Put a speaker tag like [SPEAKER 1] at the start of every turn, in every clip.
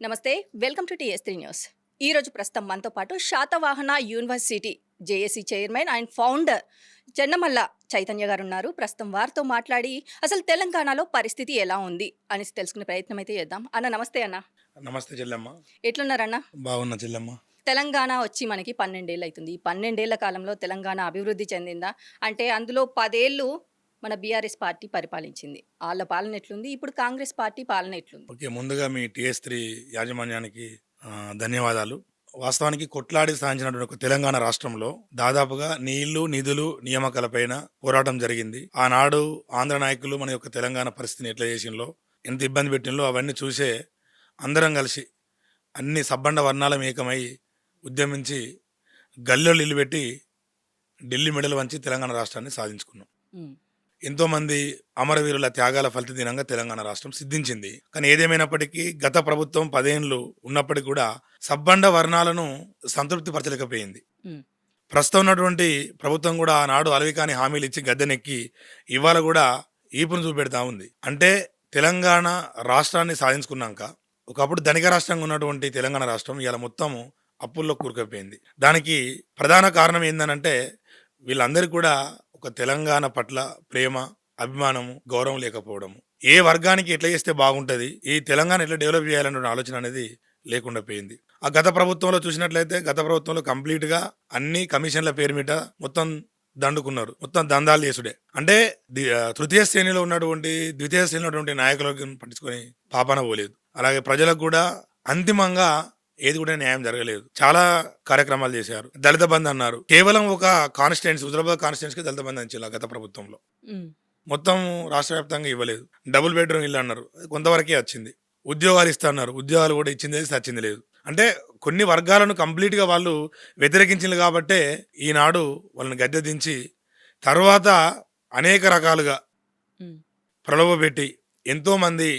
[SPEAKER 1] నమస్తే. Welcome to TS three news. ఈరోజు ప్రస్తుతం మనతో పాటు Satavahana university JAC chairman and founder Chennamalla Chaitanya గారు ఉన్నారు. ప్రస్తుతం వారితో మాట్లాడి అసలు తెలంగాణలో పరిస్థితి ఎలా ఉంది అని తెలుసుకునే ప్రయత్నం అయితే చేద్దాం. అన్న నమస్తే అన్న.
[SPEAKER 2] నమస్తే చెల్లెమ్మ.
[SPEAKER 1] ఎట్లున్నారన్న?
[SPEAKER 2] బాగున్నా చెల్లెమ్మ.
[SPEAKER 1] తెలంగాణ వచ్చి మనకి 12 ఏళ్ళు అవుతుంది. ఈ 12 ఏళ్ల కాలంలో తెలంగాణ అభివృద్ధి చెందిందా? అంటే అందులో 10 ఏళ్ళు మన బీఆర్ఎస్ పార్టీ పరిపాలించింది. వాళ్ళ పాలన ఎట్లుంది? ఇప్పుడు కాంగ్రెస్ పార్టీ పాలన ఎట్లుంది?
[SPEAKER 2] ఓకే, ముందుగా మీ టీఎస్3 యాజమాన్యానికి ధన్యవాదాలు. వాస్తవానికి కొట్లాడి సాధించినటువంటి ఒక తెలంగాణ రాష్ట్రంలో దాదాపుగా నీళ్లు, నిధులు, నియామకాలపైన పోరాటం జరిగింది. ఆనాడు ఆంధ్ర నాయకులు మన యొక్క తెలంగాణ పరిస్థితిని ఎట్లా చేసిందో, ఎంత ఇబ్బంది పెట్టిందో అవన్నీ చూసే అందరం కలిసి అన్ని సబ్బండ వర్ణాలం ఏకమై ఉద్యమించి గల్లెలు ఇల్లు పెట్టి ఢిల్లీ మెడలు వంచి తెలంగాణ రాష్ట్రాన్ని సాధించుకున్నాం.
[SPEAKER 1] ఉమ్,
[SPEAKER 2] ఎంతోమంది అమరవీరుల త్యాగాల ఫలితదినంగా తెలంగాణ రాష్ట్రం సిద్ధించింది. కానీ ఏదేమైనప్పటికీ గత ప్రభుత్వం 10 ఏళ్ళు ఉన్నప్పటికీ కూడా సబ్బండ వర్ణాలను సంతృప్తి పరచలేకపోయింది.
[SPEAKER 1] ఉమ్,
[SPEAKER 2] ప్రస్తుతం ఉన్నటువంటి ప్రభుత్వం కూడా ఆనాడు అలవికాని హామీలు ఇచ్చి గద్దెనెక్కి ఇవాళ కూడా ఈపును చూపెడతా ఉంది. అంటే తెలంగాణ రాష్ట్రాన్ని సాధించుకున్నాక ఒకప్పుడు ధనిక రాష్ట్రంగా ఉన్నటువంటి తెలంగాణ రాష్ట్రం ఇవాళ మొత్తము అప్పుల్లో కూరుకుపోయింది. దానికి ప్రధాన కారణం ఏందనంటే వీళ్ళందరికీ కూడా ఒక తెలంగాణ పట్ల ప్రేమ, అభిమానము, గౌరవం లేకపోవడము. ఏ వర్గానికి ఎట్లా చేస్తే బాగుంటుంది, ఈ తెలంగాణ ఎట్లా డెవలప్ చేయాలనే ఆలోచన అనేది లేకుండా పోయింది. ఆ గత ప్రభుత్వంలో చూసినట్లయితే గత ప్రభుత్వంలో కంప్లీట్గా అన్ని కమిషన్ల పేరు మీద మొత్తం దండుకున్నారు. మొత్తం దందాలు చేసుడే. అంటే తృతీయ శ్రేణిలో ఉన్నటువంటి ద్వితీయ శ్రేణిలో ఉన్నటువంటి నాయకులకు పట్టించుకొని పాపాన పోలేదు. అలాగే ప్రజలకు కూడా అంతిమంగా ఏది కూడా న్యాయం జరగలేదు. చాలా కార్యక్రమాలు చేశారు. దళిత బంధు అన్నారు. కేవలం ఒక కాన్స్టిట్యున్సీ, హుజరాబాద్ కాన్స్టిట్యున్సీకి దళిత బంధు ఇచ్చారు గత ప్రభుత్వంలో.
[SPEAKER 1] ఉమ్,
[SPEAKER 2] మొత్తం రాష్ట్ర వ్యాప్తంగా ఇవ్వలేదు. డబుల్ బెడ్రూమ్ ఇల్లు అన్నారు, కొంతవరకే వచ్చింది. ఉద్యోగాలు ఇస్తున్నారు, ఉద్యోగాలు కూడా ఇచ్చింది సచ్చింది లేదు. అంటే కొన్ని వర్గాలను కంప్లీట్గా వాళ్ళు వ్యతిరేకించింది కాబట్టే ఈనాడు వాళ్ళని గద్దె దించి తర్వాత అనేక రకాలుగా
[SPEAKER 1] ఉమ్,
[SPEAKER 2] ప్రలోభపెట్టి ఎంతోమంది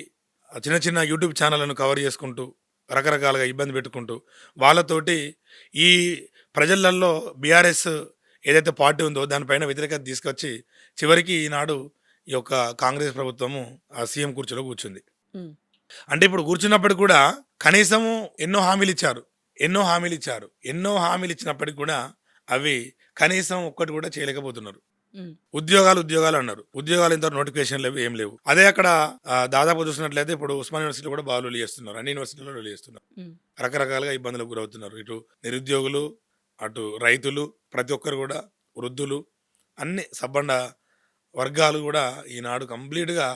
[SPEAKER 2] చిన్న చిన్న యూట్యూబ్ ఛానళ్లను కవర్ చేసుకుంటూ రకరకాలుగా ఇబ్బంది పెట్టుకుంటూ వాళ్ళతోటి ఈ ప్రజలల్లో బీఆర్ఎస్ ఏదైతే పార్టీ ఉందో దానిపైన వ్యతిరేకత తీసుకొచ్చి చివరికి ఈనాడు ఈ యొక్క కాంగ్రెస్ ప్రభుత్వము ఆ సీఎం కుర్చీలో కూర్చుంది.
[SPEAKER 1] ఉమ్,
[SPEAKER 2] అంటే ఇప్పుడు కూర్చున్నప్పటికి కూడా కనీసము ఎన్నో హామీలు ఇచ్చినప్పటికి కూడా అవి కనీసం ఒక్కటి కూడా చేయలేకపోతున్నారు.
[SPEAKER 1] ఉమ్,
[SPEAKER 2] ఉద్యోగాలు అన్నారు. ఉద్యోగాలు ఇంత నోటిఫికేషన్ లేవు, ఏం లేవు. అదే అక్కడ దాదాపు చూసినట్లయితే ఇప్పుడు ఉస్మాన్ యూనివర్సిటీలో కూడా బాగా లొల్లి చేస్తున్నారు, అన్ని యూనివర్సిటీలో లొల్లి చేస్తున్నారు.
[SPEAKER 1] ఉమ్,
[SPEAKER 2] రకరకాలుగా ఇబ్బందులకు గురవుతున్నారు. ఇటు నిరుద్యోగులు, అటు రైతులు, ప్రతి ఒక్కరు కూడా, వృద్ధులు, అన్ని సబ్బండ వర్గాలు కూడా ఈనాడు కంప్లీట్గా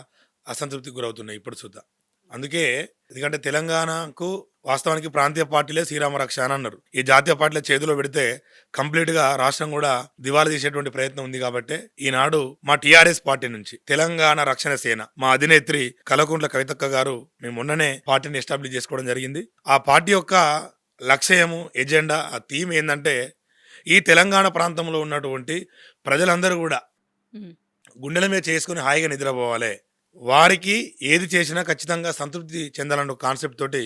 [SPEAKER 2] అసంతృప్తికి గురవుతున్నాయి ఇప్పుడు చూద్దాం. అందుకే ఎందుకంటే తెలంగాణకు వాస్తవానికి ప్రాంతీయ పార్టీలే శ్రీరామ రక్ష అని అన్నారు. ఈ జాతీయ పార్టీల చేతిలో పెడితే కంప్లీట్గా రాష్ట్రం కూడా దివాలా తీసేటువంటి ప్రయత్నం ఉంది. కాబట్టి ఈనాడు మా టీఆర్ఎస్ పార్టీ నుంచి తెలంగాణ రక్షణ సేన మా అధినేత్రి కల్వకుంట్ల కవితక్క గారు మేము మొన్ననే పార్టీని ఎస్టాబ్లిష్ చేసుకోవడం జరిగింది. ఆ పార్టీ యొక్క లక్ష్యము, ఎజెండా, ఆ థీమ్ ఏంటంటే ఈ తెలంగాణ ప్రాంతంలో ఉన్నటువంటి ప్రజలందరూ కూడా
[SPEAKER 1] ఉమ్,
[SPEAKER 2] గుండెల మీద చేసుకుని హాయిగా నిద్రపోవాలి, వారికి ఏది చేసినా ఖచ్చితంగా సంతృప్తి చెందాలన్న కాన్సెప్ట్ తోటి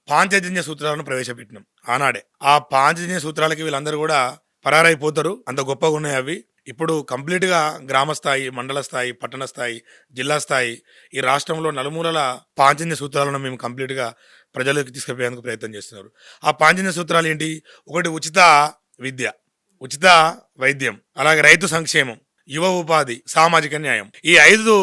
[SPEAKER 2] పాంచజన్య సూత్రాలను ప్రవేశపెట్టినాం ఆనాడే. ఆ పాంచజన్య సూత్రాలకి వీళ్ళందరూ కూడా పరారైపోతారు, అంత గొప్పగా ఉన్నాయి అవి. ఇప్పుడు కంప్లీట్గా గ్రామ స్థాయి, మండల స్థాయి, పట్టణ స్థాయి, జిల్లా స్థాయి, ఈ రాష్ట్రంలో నలుమూలల పాంచజన్య సూత్రాలను మేము కంప్లీట్గా ప్రజలకు తీసుకుపోయేందుకు ప్రయత్నం చేస్తున్నారు. ఆ పాంచజన్య సూత్రాలు ఏంటి? ఒకటి ఉచిత విద్య, ఉచిత వైద్యం, అలాగే రైతు సంక్షేమం, యువ ఉపాధి, సామాజిక న్యాయం. ఈ 5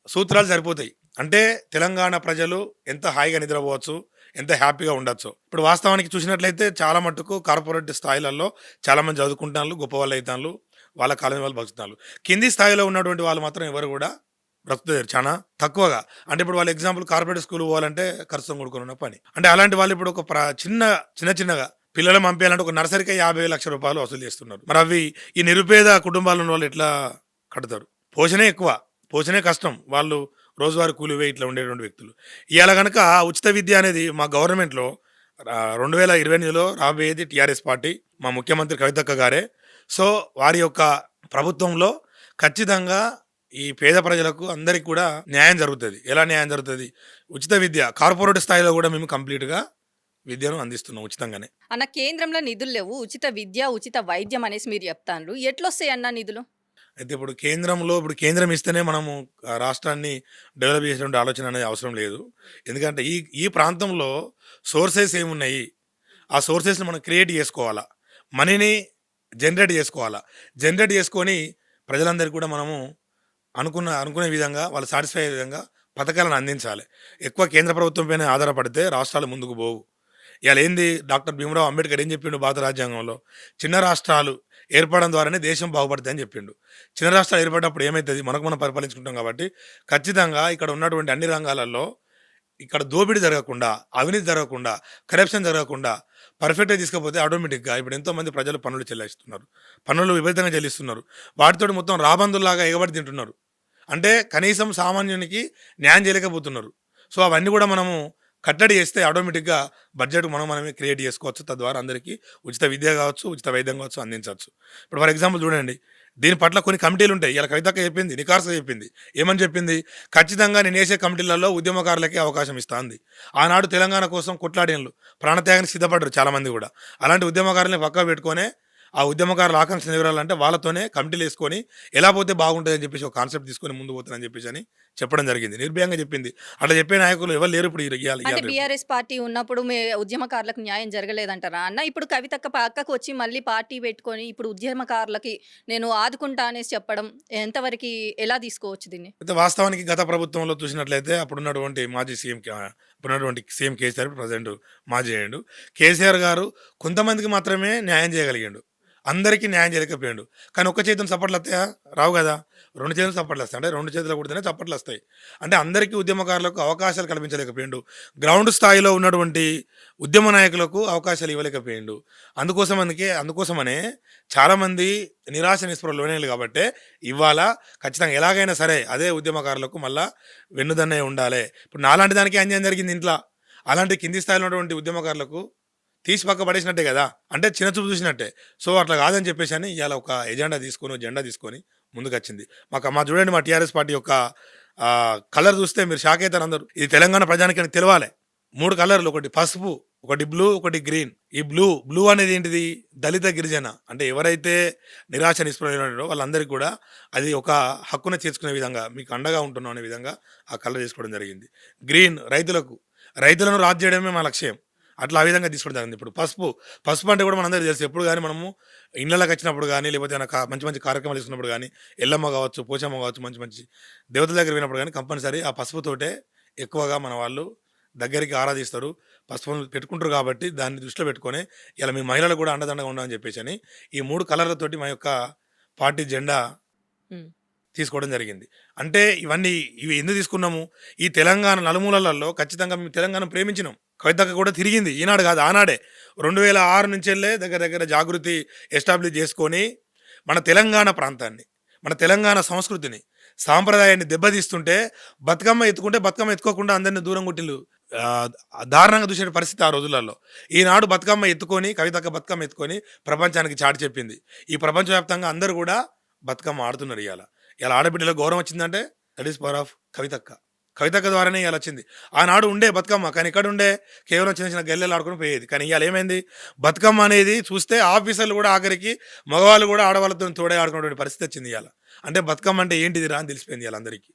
[SPEAKER 2] సూత్రాలు సరిపోతాయి. అంటే తెలంగాణ ప్రజలు ఎంత హాయిగా నిద్రపోవచ్చు, ఎంత హ్యాపీగా ఉండొచ్చు. ఇప్పుడు వాస్తవానికి చూసినట్లయితే చాలా మట్టుకు కార్పొరేట్ స్థాయిలలో చాలా మంది చదువుకుంటున్నారు, గొప్ప వాళ్ళు అవుతారు, వాళ్ళ కాలం వాళ్ళు బతుకుతున్నారు. కింది స్థాయిలో ఉన్నటువంటి వాళ్ళు మాత్రం ఎవరు కూడా బ్రతుకుతారు చాలా తక్కువగా. అంటే ఇప్పుడు వాళ్ళ ఎగ్జాంపుల్ కార్పొరేట్ స్కూల్ పోవాలంటే ఖర్చుతో కూడుకున్న పని. అంటే అలాంటి వాళ్ళు ఇప్పుడు ఒక చిన్నగా పిల్లలు పంపించాలంటే ఒక నర్సరీకే 50 లక్షల రూపాయలు వసూలు చేస్తున్నారు. మరి అవి ఈ నిరుపేద కుటుంబాలు ఉన్న వాళ్ళు ఎట్లా కడతారు? పోషణే ఎక్కువ, పోషణే కష్టం. వాళ్ళు రోజువారీ కూలివే ఇట్లా ఉండేటువంటి వ్యక్తులు. ఇవాళ కనుక ఉచిత విద్య అనేది మా గవర్నమెంట్లో 2028లో రాబోయేది టీఆర్ఎస్ పార్టీ, మా ముఖ్యమంత్రి కవితక్క గారే. సో వారి యొక్క ప్రభుత్వంలో ఖచ్చితంగా ఈ పేద ప్రజలకు అందరికి కూడా న్యాయం జరుగుతుంది. ఎలా న్యాయం జరుగుతుంది? ఉచిత విద్య, కార్పొరేట్ స్థాయిలో కూడా మేము కంప్లీట్గా విద్యను అందిస్తున్నాం ఉచితంగానే.
[SPEAKER 1] అన్న కేంద్రంలో నిధులు లేవు, ఉచిత విద్య, ఉచిత వైద్యం అనేసి మీరు చెప్తాండ్రు. ఎట్లొస్తాయి అన్న నిధులు?
[SPEAKER 2] అయితే ఇప్పుడు కేంద్రం ఇస్తేనే మనము రాష్ట్రాన్ని డెవలప్ చేసేటువంటి ఆలోచన అనేది అవసరం లేదు. ఎందుకంటే ఈ ఈ ప్రాంతంలో సోర్సెస్ ఏమున్నాయి? ఆ సోర్సెస్‌ని మనం క్రియేట్ చేసుకోవాలా. మనీని జనరేట్ చేసుకోవాలా. జనరేట్ చేసుకొని ప్రజలందరికీ కూడా మనము అనుకునే విధంగా వాళ్ళు సాటిస్ఫై అయ్యే విధంగా పథకాలను అందించాలి. ఎక్కువ కేంద్ర ప్రభుత్వం పైన ఆధారపడితే రాష్ట్రాలు ముందుకు పోవు. ఇవాళ ఏంది డాక్టర్ భీమరావు అంబేద్కర్ ఏం చెప్పిండు భారత రాజ్యాంగంలో? చిన్న రాష్ట్రాలు ఏర్పడడం ద్వారానే దేశం బాగుపడుతుందని చెప్పిండు. చిన్న రాష్ట్రాలు ఏర్పడినప్పుడు ఏమైతది? మనకు మనం పరిపాలించుకుంటాం కాబట్టి ఖచ్చితంగా ఇక్కడ ఉన్నటువంటి అన్ని రంగాలలో ఇక్కడ దోపిడీ జరగకుండా, అవినీతి జరగకుండా, కరప్షన్ జరగకుండా పర్ఫెక్ట్‌గా తీసుకపోతే ఆటోమేటిక్‌గా ఇప్పుడు ఎంతోమంది ప్రజలు పన్నులు చెల్లిస్తున్నారు. పన్నులు విపరీతంగా చెల్లిస్తున్నారు. వాటితోటి మొత్తం రాబందుల్లాగా ఎగబడి తింటున్నారు. అంటే కనీసం సామాన్యునికి న్యాయం చేయలేకపోతున్నారు. సో, అవన్నీ కూడా మనము కట్టడి చేస్తే ఆటోమేటిక్‌గా బడ్జెట్ మనమే క్రియేట్ చేసుకోవచ్చు. తద్వారా అందరికీ ఉచిత విద్య కావచ్చు, ఉచిత వైద్యం కావచ్చు అందించవచ్చు. ఇప్పుడు ఫర్ ఎగ్జాంపుల్ చూడండి. దీని పట్ల కొన్ని కమిటీలుంటాయి. ఇయాల కవితక్క చెప్పింది. నిఖార్సుగా చెప్పింది. ఏమని చెప్పింది? ఖచ్చితంగా నేనేసే కమిటీలలో ఉద్యమకారులకే అవకాశం ఇస్తా అంది. ఆనాడు తెలంగాణ కోసం కొట్లాడినోళ్ళు ప్రాణత్యాగానికి సిద్ధపడ్డారు చాలామంది గూడా. అలాంటి ఉద్యమకారులని పక్కకు పెట్టుకొనే ఆ ఉద్యమకారుల ఆకాంక్ష నెరవేరాలంటే వాళ్ళతోనే కమిటీలేసుకొని ఎలా పోతే బాగుంటుందని చెప్పేసి ఒక కాన్సెప్ట్ తీసుకొని ముందుకు పోతానని చెప్పేసి చెప్పడం జరిగింది. నిర్భయంగా చెప్పింది. అట్లా చెప్పే నాయకులు ఎవరు లేరు ఇప్పుడు ఇయాల
[SPEAKER 1] అంటే
[SPEAKER 2] రేపు.
[SPEAKER 1] బీఆర్ఎస్ పార్టీ ఉన్నప్పుడు ఉద్యమకారులకు న్యాయం జరగలేదంటారా అన్న? ఇప్పుడు కవితక్క పక్కకు వచ్చి మళ్ళీ పార్టీ పెట్టుకొని ఇప్పుడు ఉద్యమకారులకి నేను ఆదుకుంటా అనేసి చెప్పడం ఎంతవరకి ఎలా తీసుకోవచ్చు దీన్ని?
[SPEAKER 2] అయితే వాస్తవానికి గత ప్రభుత్వంలో చూసినట్లయితే అప్పుడున్నటువంటి మాజీ సీఎం ఇప్పుడున్నటువంటి సీఎం కేసీఆర్ ప్రజెంట్ మాజీ అయ్యిండు. కేసీఆర్ గారు కొంతమందికి మాత్రమే న్యాయం చేయగలిగాడు. అందరికీ న్యాయం చేయలేకపోయాడు. కానీ ఒక్క చేతితో చప్పట్లు వస్తాయా? రావు కదా. 2 చేతులు చప్పట్లు వస్తాయి. అంటే 2 చేతులు కొడితేనే చప్పట్లు వస్తాయి. అంటే అందరికీ ఉద్యమకారులకు అవకాశాలు కల్పించలేకపోయాడు. గ్రౌండ్ స్థాయిలో ఉన్నటువంటి ఉద్యమ నాయకులకు అవకాశాలు ఇవ్వలేకపోయాడు. అందుకోసమనే చాలామంది నిరాశ నిస్పృహలు లోనేలు కాబట్టే ఇవాళ ఖచ్చితంగా ఎలాగైనా సరే అదే ఉద్యమకారులకు మళ్ళా వెన్నుదన్నే ఉండాలి. ఇప్పుడు నాలాంటి దానికి అన్యాయం జరిగింది ఇంట్లో. అలాంటి కింది స్థాయిలో ఉన్నటువంటి ఉద్యమకారులకు తీసి పక్క పడేసినట్టే కదా. అంటే చిన్న చూపు చూసినట్టే. సో, అట్లా కాదని చెప్పేసి అని ఇవాళ ఒక జెండా తీసుకొని ముందుకొచ్చింది. మా చూడండి మా టీఆర్ఎస్ పార్టీ యొక్క కలర్ చూస్తే మీరు షాక్ అవుతారు అందరూ. ఇది తెలంగాణ ప్రజానికని తెలవాలి. 3 కలర్లు, ఒకటి పసుపు, ఒకటి బ్లూ, ఒకటి గ్రీన్. ఈ బ్లూ అనేది ఏంటిది? దళిత గిరిజన అంటే ఎవరైతే నిరాశ నిస్పృహలో వాళ్ళందరికీ కూడా అది ఒక హక్కున చేర్చుకునే విధంగా మీకు అండగా ఉంటున్నాం అనే విధంగా ఆ కలర్ చేసుకోవడం జరిగింది. గ్రీన్ రైతులను రాజు చేయడమే మా లక్ష్యం. అట్లా ఆ విధంగా తీసుకోవడం జరిగింది. ఇప్పుడు పసుపు అంటే కూడా మనందరికీ తెలుసు. ఎప్పుడు కానీ మనము ఇళ్ళకి వచ్చినప్పుడు కానీ లేకపోతే మంచి మంచి కార్యక్రమాలు తీసుకున్నప్పుడు కానీ ఎల్లమ్మ కావచ్చు, పోచమ్మ కావచ్చు, మంచి మంచి దేవతల దగ్గర పోయినప్పుడు కానీ కంపల్సరీ ఆ పసుపుతోటే ఎక్కువగా మన వాళ్ళు దగ్గరికి ఆరాధిస్తారు. పసుపును పెట్టుకుంటారు కాబట్టి దాన్ని దృష్టిలో పెట్టుకొని ఇలా మీ మహిళలు కూడా అండదండగా ఉండాలని చెప్పేసి అని ఈ 3 కలర్లతోటి మా యొక్క పార్టీ జెండా
[SPEAKER 1] ఉమ్.
[SPEAKER 2] తీసుకోవడం జరిగింది. అంటే ఇవి ఎందుకు తీసుకున్నాము? ఈ తెలంగాణ నలుమూలలలో ఖచ్చితంగా మేము తెలంగాణ ప్రేమించినాం. కవితక్క కూడా తిరిగింది. ఈనాడు కాదు ఆనాడే 2006 నుంచెల్లే దగ్గర జాగృతి ఎస్టాబ్లిష్ చేసుకొని మన తెలంగాణ ప్రాంతాన్ని, మన తెలంగాణ సంస్కృతిని, సాంప్రదాయాన్ని దెబ్బతీస్తుంటే బతుకమ్మ ఎత్తుకోకుండా అందరిని దూరం కొట్టిల్లు దారుణంగా చూసే పరిస్థితి ఆ రోజులలో. ఈనాడు కవితక్క బతుకమ్మ ఎత్తుకొని ప్రపంచానికి చాటి చెప్పింది. ఈ ప్రపంచవ్యాప్తంగా అందరూ కూడా బతుకమ్మ ఆడుతున్నారు. ఇలా ఆడబిడ్డలకు గౌరవం వచ్చిందంటే దట్ ఈస్ పవర్ ఆఫ్ కవితక్క ద్వారానే ఇలా వచ్చింది. ఆనాడు ఉండే బతుకమ్మ కానీ ఇక్కడ ఉండే కేవలం చిన్న చిన్న గల్లెలు ఆడుకుని పోయేది. కానీ ఇవాళ ఏమైంది? బతుకమ్మ అనేది చూస్తే ఆఫీసర్లు కూడా ఆఖరికి మగవాళ్ళు కూడా ఆడవాళ్ళతో తోడే ఆడుకునేటువంటి పరిస్థితి వచ్చింది ఇవాళ. అంటే బతుకమ్మ అంటే ఏంటిదిరా అని తెలిసిపోయింది ఇవాళ అందరికీ.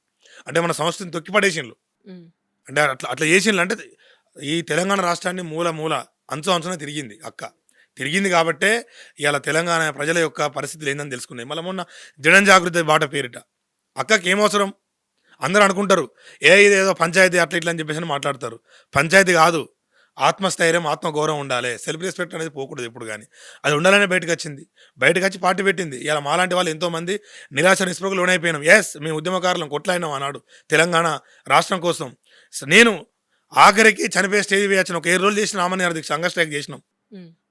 [SPEAKER 2] అంటే మన సంస్కృతిని తొక్కిపడేసిండ్లు.
[SPEAKER 1] ఉమ్.
[SPEAKER 2] అంటే అట్లా చేసిండ్లు. అంటే ఈ తెలంగాణ రాష్ట్రాన్ని మూల అంచున తిరిగింది కాబట్టే ఇవాళ తెలంగాణ ప్రజల యొక్క పరిస్థితులు ఏందని తెలుసుకున్నాయి. మళ్ళీ మొన్న జనజాగృతి బాట పేరిట అక్కకి ఏమవసరం? అందరూ అనుకుంటారు ఇదేదో పంచాయతీ అట్లా ఇట్లా అని చెప్పేసి మాట్లాడతారు. పంచాయతీ కాదు, ఆత్మస్థైర్యం, ఆత్మగౌరవం ఉండాలి. సెల్ఫ్ రెస్పెక్ట్ అనేది పోకూడదు ఎప్పుడు కానీ. అది ఉండాలనే బయటకు వచ్చి పార్టీ పెట్టింది. ఇలా మాలాంటి వాళ్ళు ఎంతోమంది నిరాశ నిస్పృహకు లోనైపోయినాం. మేము ఉద్యమకారులను కొట్లాడినాం ఆనాడు తెలంగాణ రాష్ట్రం కోసం. నేను ఆఖరికి చనిపోయే స్టేజ్ వేయచ్చిన ఒక 7 రోజులు చేసిన ఆమరణ దీక్ష, హంగర్ స్ట్రైక్ చేసినాం,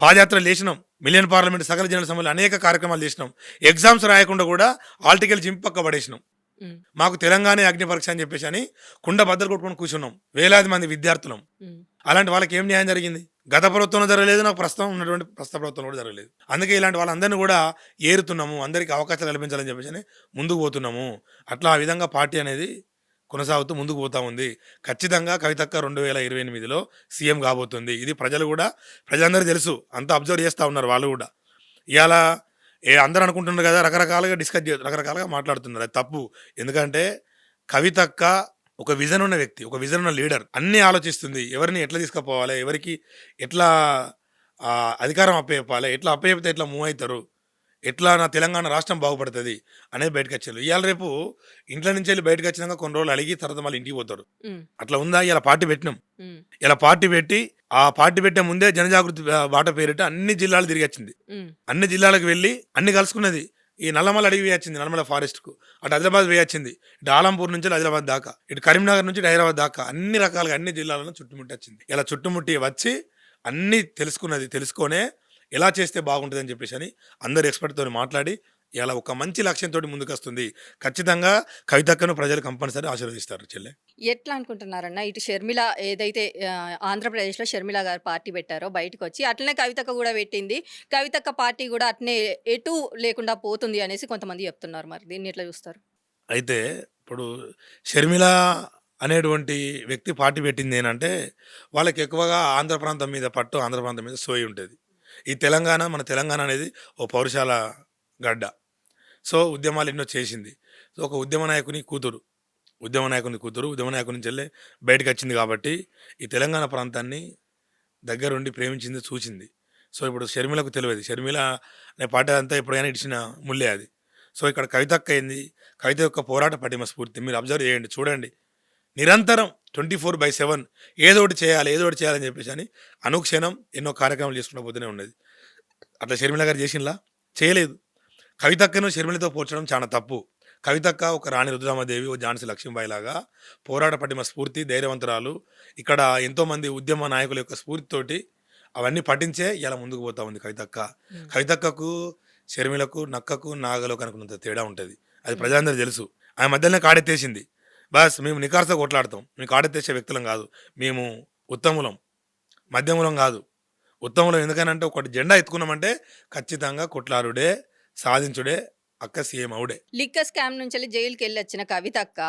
[SPEAKER 2] పాదయాత్రలు చేసినాం, మిలియన్ పార్లమెంట్, సకల జనరల్ సభలు అనేక కార్యక్రమాలు చేసినాం. ఎగ్జామ్స్ రాయకుండా కూడా ఆల్టికల్ జింపు పక్క పడేసినాం. మాకు తెలంగాణ అగ్ని పరీక్ష అని చెప్పేసి అని కుండ బద్దలు కొట్టుకొని కూర్చున్నాం వేలాది మంది విద్యార్థులం. అలాంటి వాళ్ళకి ఏం న్యాయం జరిగింది? గత ప్రభుత్వంలో జరగలేదు, నాకు ప్రస్తుత ప్రభుత్వంలో కూడా జరగలేదు. అందుకే ఇలాంటి వాళ్ళందరినీ కూడా ఏరుతున్నాము, అందరికీ అవకాశాలు కల్పించాలని చెప్పేసి ముందుకు పోతున్నాము. అట్లా ఆ విధంగా పార్టీ అనేది కొనసాగుతూ ముందుకు పోతా ఉంది. ఖచ్చితంగా కవితక్క 2028లో సీఎం కాబోతుంది. ఇది ప్రజలందరూ తెలుసు, అంతా అబ్జర్వ్ చేస్తూ ఉన్నారు వాళ్ళు కూడా. ఇవాళ అందరూ అనుకుంటున్నారు కదా రకరకాలుగా రకరకాలుగా మాట్లాడుతున్నారు. అది తప్పు. ఎందుకంటే కవితక్క ఒక విజన్ ఉన్న వ్యక్తి, ఒక విజన్ ఉన్న లీడర్. అన్నీ ఆలోచిస్తుంది. ఎవరిని ఎట్లా తీసుకుపోవాలి, ఎవరికి ఎట్లా అధికారం అప్పచెప్పాలి, ఎట్లా అప్పచెప్తే ఎట్లా మూవ్ అవుతారు, ఎట్లా నా తెలంగాణ రాష్ట్రం బాగుపడుతుంది అనేది బయటకు వచ్చారు. ఇవాళ రేపు ఇంట్లో నుంచి వెళ్ళి బయటకు వచ్చినాక కొన్ని రోజులు అలిగి తర్వాత మళ్ళీ ఇంటికి పోతారు.
[SPEAKER 1] ఉమ్,
[SPEAKER 2] అట్లా ఉందా? ఇలా పార్టీ పెట్టినాం.
[SPEAKER 1] ఉమ్,
[SPEAKER 2] ఇలా పార్టీ పెట్టి ఆ పార్టీ పెట్టే ముందే జనజాగృతి బాట పేరిట అన్ని జిల్లాలు తిరిగి వచ్చింది.
[SPEAKER 1] ఉమ్,
[SPEAKER 2] అన్ని జిల్లాలకు వెళ్ళి అన్ని కలుసుకున్నది. ఈ నల్లమల అడవి వేయచ్చింది, నల్లమల ఫారెస్ట్కు. అటు ఆదిలాబాద్ వేయచ్చింది, ఇటు ఆలంపూర్ నుంచి ఆదిలాబాద్ దాకా, ఇటు కరీంనగర్ నుంచి హైదరాబాద్ దాకా అన్ని రకాలుగా అన్ని జిల్లాలను చుట్టుముట్టి వచ్చింది. ఇలా చుట్టుముట్టి వచ్చి అన్నీ తెలుసుకున్నది. తెలుసుకొనే ఎలా చేస్తే బాగుంటుంది అని చెప్పేసి అని అందరు ఎక్స్పర్ట్తో మాట్లాడి ఇలా ఒక మంచి లక్ష్యంతో ముందుకు వస్తుంది. ఖచ్చితంగా కవితక్కను ప్రజలు కంపల్సరీ ఆశీర్వదిస్తారు చెల్లె.
[SPEAKER 1] ఎట్లా అనుకుంటున్నారన్న ఇటు షర్మిల ఏదైతే ఆంధ్రప్రదేశ్లో షర్మిల గారు పార్టీ పెట్టారో బయటకు వచ్చి అట్లనే కవితక్క కూడా పెట్టింది, కవితక్క పార్టీ కూడా అట్నే ఎటు లేకుండా పోతుంది అనేసి కొంతమంది చెప్తున్నారు. మరి దీన్ని ఎట్లా చూస్తారు?
[SPEAKER 2] అయితే ఇప్పుడు షర్మిల అనేటువంటి వ్యక్తి పార్టీ పెట్టింది ఏంటంటే వాళ్ళకి ఎక్కువగా ఆంధ్ర ప్రాంతం మీద పట్టు, ఆంధ్ర ప్రాంతం మీద సోయి ఉంటుంది. ఈ మన తెలంగాణ అనేది ఓ పౌరుషాల గడ్డ. సో ఉద్యమాలు ఎన్నో చేసింది. సో ఒక ఉద్యమ నాయకుని కూతురు, ఉద్యమ నాయకుని నుంచి వెళ్ళి బయటకు వచ్చింది కాబట్టి ఈ తెలంగాణ ప్రాంతాన్ని దగ్గరుండి ప్రేమించింది, చూసింది. సో ఇప్పుడు షర్మిలకు తెలియదు. షర్మిల అనే పాట అంతా ఎప్పుడైనా ఇడిచిన ముల్లే అది. సో ఇక్కడ కవితక్క అయింది, కవిత యొక్క పోరాట పటిమ స్ఫూర్తి మీరు అబ్జర్వ్ చేయండి, చూడండి. నిరంతరం 24/7 ఏదో ఒకటి చేయాలని చెప్పేసి అని అనుక్షణం ఎన్నో కార్యక్రమాలు చేసుకుంటూ పోతూనే ఉన్నది. అట్లా షర్మిల గారు చేసినలా చేయలేదు. కవితక్కను షర్మిలతో పోల్చడం చాలా తప్పు. కవితక్క ఒక రాణి రుద్రమాదేవి, ఓ ఝాన్సీ లక్ష్మీబాయి లాగా పోరాట పటిమ స్ఫూర్తి, ధైర్యవంతురాలు. ఇక్కడ ఎంతోమంది ఉద్యమ నాయకుల యొక్క స్ఫూర్తితోటి అవన్నీ పఠించే ఇలా ముందుకు పోతా ఉంది కవితక్క. కవితక్కకు షర్మిలకు నక్కకు నాగలకు అనుకున్నంత తేడా ఉంటుంది. అది ప్రజలందరూ తెలుసు. ఆమె మధ్యలోనే కాడెత్తేసింది. బస్ మేము నికార్సగా కొట్లాడతాం, మేము కాడెత్తేసే వ్యక్తులం కాదు, మేము ఉత్తములం, మధ్యములం కాదు, ఉత్తములం. ఎందుకనంటే ఒకటి జెండా ఎత్తుకున్నామంటే ఖచ్చితంగా కొట్లాడుడే, సాధించుడే, అక్క సీఎం అవుడే.
[SPEAKER 1] లిక్కర్ స్కామ్ నుంచి జైలుకి వెళ్ళి వచ్చిన కవితక్క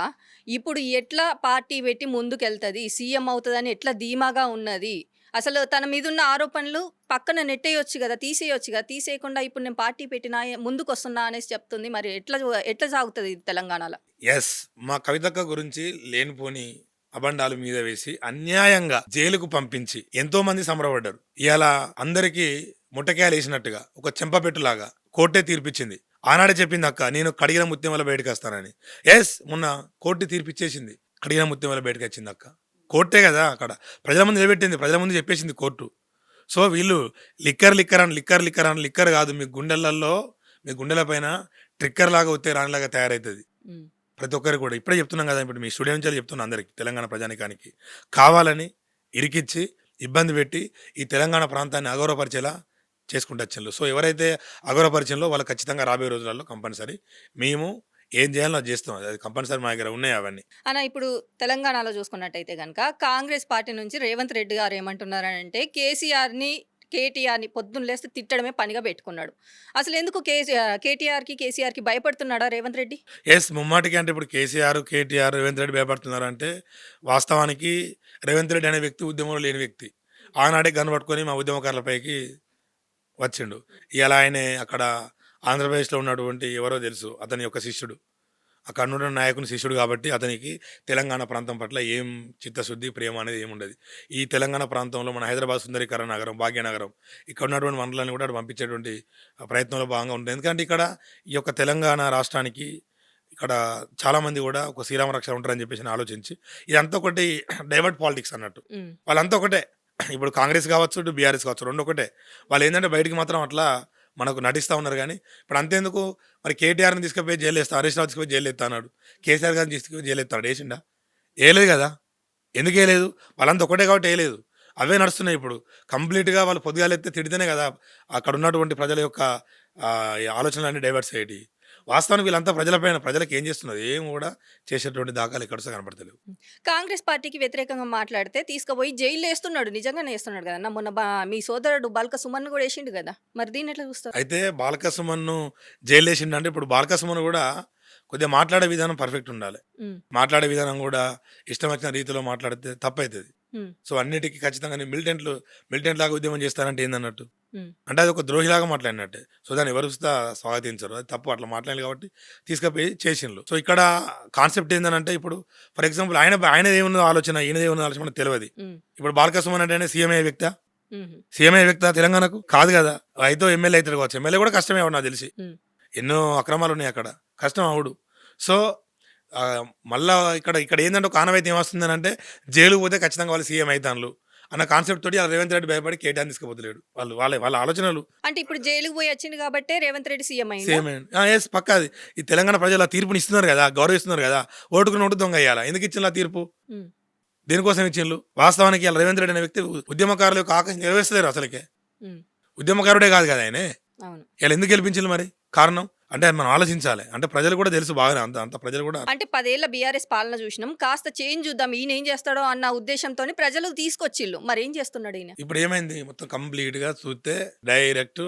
[SPEAKER 1] ఇప్పుడు ఎట్లా పార్టీ పెట్టి ముందుకెళ్తుంది, సీఎం అవుతుందని ఎట్లా ధీమాగా ఉన్నది? అసలు తన మీద ఉన్న ఆరోపణలు పక్కన నెట్టేయొచ్చు కదా, తీసేయొచ్చు కదా, తీసేయకుండా ఇప్పుడు నేను పార్టీ పెట్టినా ముందుకు వస్తున్నా అనేసి చెప్తుంది. మరి ఎట్లా సాగుతుంది ఇది తెలంగాణలో?
[SPEAKER 2] ఎస్, మా కవితక్క గురించి లేనిపోని అబండాలు మీద వేసి అన్యాయంగా జైలుకు పంపించి ఎంతో మంది సంబరపడ్డారు. ఇలా అందరికీ ముట్టకాయలు వేసినట్టుగా ఒక చెంపపెట్టులాగా కోర్టే తీర్పిచ్చింది. ఆనాడే చెప్పింది అక్క, నేను కడిగిన ముత్యం వల్ల బయటకు వస్తానని. ఎస్, మొన్న కోర్టు తీర్పిచ్చేసింది, కడిగిన ముత్యం వల్ల బయటకు వచ్చింది అక్క. కోర్టే కదా అక్కడ ప్రజల ముందు నిలబెట్టింది, ప్రజల ముందు చెప్పేసింది కోర్టు. సో వీళ్ళు లిక్కర్ కాదు, మీ గుండెలలో, మీ గుండెల పైన ట్రిక్కర్ లాగా వస్తే రానిలాగా తయారవుతుంది ప్రతి ఒక్కరికి కూడా. ఇప్పుడే చెప్తున్నాం కదా, ఇప్పుడు మీ స్టూడియో నుంచి చెప్తున్నా అందరికి, తెలంగాణ ప్రజానికానికి కావాలని ఇరికిచ్చి ఇబ్బంది పెట్టి ఈ తెలంగాణ ప్రాంతాన్ని అగౌరవపరిచేలా చేసుకుంటూ వచ్చారు. సో ఎవరైతే అగౌరవపరిచయంలో వాళ్ళు ఖచ్చితంగా రాబోయే రోజులలో కంపల్సరీ మేము ఏం చేయాలో అది చేస్తాం. అది కంపల్సరీ మా దగ్గర ఉన్నాయి అవన్నీ.
[SPEAKER 1] అన్న ఇప్పుడు తెలంగాణలో చూసుకున్నట్టయితే కనుక కాంగ్రెస్ పార్టీ నుంచి రేవంత్ రెడ్డి గారు ఏమంటున్నారంటే కేసీఆర్ని కేటీఆర్ని పొద్దున్న లేస్తే తిట్టడమే పనిగా పెట్టుకున్నాడు. అసలు ఎందుకు కేటీఆర్కి కేసీఆర్కి భయపడుతున్నాడా రేవంత్ రెడ్డి?
[SPEAKER 2] ఎస్, ముమ్మాటికి. అంటే ఇప్పుడు కేటీఆర్, రేవంత్ రెడ్డి భయపడుతున్నారు అంటే వాస్తవానికి రేవంత్ రెడ్డి అనే వ్యక్తి ఉద్యమంలో లేని వ్యక్తి. ఆనాడే గన్ పట్టుకొని మా ఉద్యమకారులపైకి వచ్చిండు. ఇలా ఆయనే అక్కడ ఆంధ్రప్రదేశ్లో ఉన్నటువంటి ఎవరో తెలుసు, అతని యొక్క శిష్యుడు, అక్కడ ఉన్న నాయకుని శిష్యుడు కాబట్టి అతనికి తెలంగాణ ప్రాంతం పట్ల ఏం చిత్తశుద్ధి, ప్రేమ అనేది ఏముండదు. ఈ తెలంగాణ ప్రాంతంలో మన హైదరాబాద్ సుందరీకరణ నగరం, భాగ్యనగరం, ఇక్కడ ఉన్నటువంటి మండలాన్ని కూడా అటు పంపించేటువంటి ప్రయత్నంలో భాగంగా ఉంటుంది. ఎందుకంటే ఇక్కడ ఈ యొక్క తెలంగాణ రాష్ట్రానికి ఇక్కడ చాలామంది కూడా ఒక శ్రీరామ రక్ష ఉంటారని చెప్పేసి ఆలోచించి ఇదంతా ఒకటి డైవర్ట్ పాలిటిక్స్ అన్నట్టు. వాళ్ళంతా ఒకటే, ఇప్పుడు కాంగ్రెస్ కావచ్చు, ఇటు బీఆర్ఎస్ కావచ్చు, రెండు ఒకటే. వాళ్ళు ఏంటంటే బయటికి మాత్రం అట్లా మనకు నటిస్తూ ఉన్నారు. కానీ ఇప్పుడు అంతేందుకు, మరి కేటీఆర్ని తీసుకుపోయి జైలు వేస్తా, హరీష్ రావు తీసుకుపోయి జైలు ఎత్తా అన్నాడు, కేసీఆర్ గారిని తీసుకుపోయి జైలు ఎత్తాడు, వేసిండా? వేయలేదు కదా. ఎందుకు వేయలేదు? వాళ్ళంతా ఒకటే కాబట్టి వేయలేదు. అవే నడుస్తున్నాయి ఇప్పుడు కంప్లీట్గా. వాళ్ళు పొద్దుగాలు ఎత్తే తిడితేనే కదా అక్కడ ఉన్నటువంటి ప్రజల యొక్క ఆలోచనలన్నీ డైవర్ట్స్ అయ్యేటి. వాస్తవానికి వీళ్ళంతా ప్రజలకు ఏం చేస్తున్నారు, ఏం కూడా చేసేటువంటి దాఖలు ఎక్కడ కనపడతలేవు.
[SPEAKER 1] కాంగ్రెస్ పార్టీకి వ్యతిరేకంగా మాట్లాడితే తీసుకుపోయి జైలు వేస్తున్నాడు, నిజంగానే వేస్తున్నాడు కదా. మొన్న మీ సోదరుడు బాల్క సుమన్ కూడా వేసిండు కదా, మరి దీన్ని ఎట్లా చూస్తారు?
[SPEAKER 2] అయితే బాల్క సుమన్ను జైలు వేసిండు అంటే ఇప్పుడు బాల్క సుమన్ కూడా కొద్దిగా మాట్లాడే విధానం పర్ఫెక్ట్ ఉండాలి. మాట్లాడే విధానం కూడా ఇష్టం వచ్చిన రీతిలో మాట్లాడితే తప్పవుతుంది. సో అన్నిటికీ ఖచ్చితంగా మిలిటెంట్ లాగా ఉద్యమం చేస్తారంటే ఏందన్నట్టు.
[SPEAKER 1] హ్మ్.
[SPEAKER 2] అంటే అది ఒక ద్రోహిలాగా మాట్లాడినట్టే. సో, దాన్ని ఎవరు స్వాగతించరు. అది తప్పు అట్లా మాట్లాడాలి కాబట్టి తీసుకపోయి చేసిండ్రు. సో, ఇక్కడ కాన్సెప్ట్ ఏందనంటే ఇప్పుడు ఫర్ ఎగ్జాంపుల్ ఆయనదేమున్నదో ఆలోచన, ఈయనదేమున్నదో ఆలోచన మనకు తెలవది.
[SPEAKER 1] హ్మ్.
[SPEAKER 2] ఇప్పుడు బాల్క సుమన్ అంటేనే సీఎం అయ్యే వ్యక్తా?
[SPEAKER 1] హుహు.
[SPEAKER 2] సీఎం అయ్యే వ్యక్తా తెలంగాణకు? కాదు గదా! అయితే ఎమ్మెల్యే అయితాడు కావచ్చు. ఎమ్మెల్యే కూడా కష్టమే నాకు తెలిసి.
[SPEAKER 1] హ్మ్.
[SPEAKER 2] ఎన్నో అక్రమాలున్నాయి అక్కడ. కష్టం అవుడు. సో, మళ్ళా ఇక్కడ ఏందంటే ఒక ఆనవాయితీ ఏమొస్తుందనంటే జైలుకి పోతే ఖచ్చితంగా వాళ్ళు సీఎం అయితాన్లు అన్న కాన్సెప్ట్ తోటి రేవంత్ రెడ్డి భయపడి కేటీఆర్‌ని తీసుకుపోతలేడు. వాళ్ళ ఆలోచనలు
[SPEAKER 1] అంటే ఇప్పుడు జైలుకి పోయి వచ్చిండు కాబట్టే రేవంత్ రెడ్డి సీఎం అయిండా?
[SPEAKER 2] సేమ్ యెస్ పక్కా అది. ఈ తెలంగాణ ప్రజలు ఆ తీర్పుని ఇస్తున్నారు గదా! గౌరవిస్తున్నారు గదా! ఓటుకు నోటు దొంగెయ్యాల. ఎందుకు ఇచ్చిండ్రు ఆ తీర్పు?
[SPEAKER 1] హ్మ్.
[SPEAKER 2] దేనికోసం ఇచ్చిండ్రు? వాస్తవానికి ఇయాల రేవంత్ రెడ్డి అనే వ్యక్తి ఉద్యమకారుల యొక్క ఆకాంక్ష నెరవేర్చలేరు అసలకే.
[SPEAKER 1] హ్మ్.
[SPEAKER 2] ఉద్యమకారుడే కాదు కదా ఆయనే.
[SPEAKER 1] అవును.
[SPEAKER 2] ఇలా ఎందుకు గెలిపించిండ్రు మరి? కారణం? అంటే అది మనం ఆలోచించాలి. అంటే ప్రజలు కూడా తెలుసు బాగానే అంత ప్రజలు కూడా
[SPEAKER 1] అంటే 10 ఏళ్ల బీఆర్ఎస్ పాలన చూసినాం. కాస్త చేంజ్ చూద్దాం ఈయన ఏం చేస్తాడో అన్న ఉద్దేశంతోని ప్రజలు తీసుకొచ్చిల్లు. మరేం చేస్తున్నాడు ఈయన?
[SPEAKER 2] ఇప్పుడు ఏమైంది మొత్తం కంప్లీట్‌గా చూస్తే డైరెక్ట్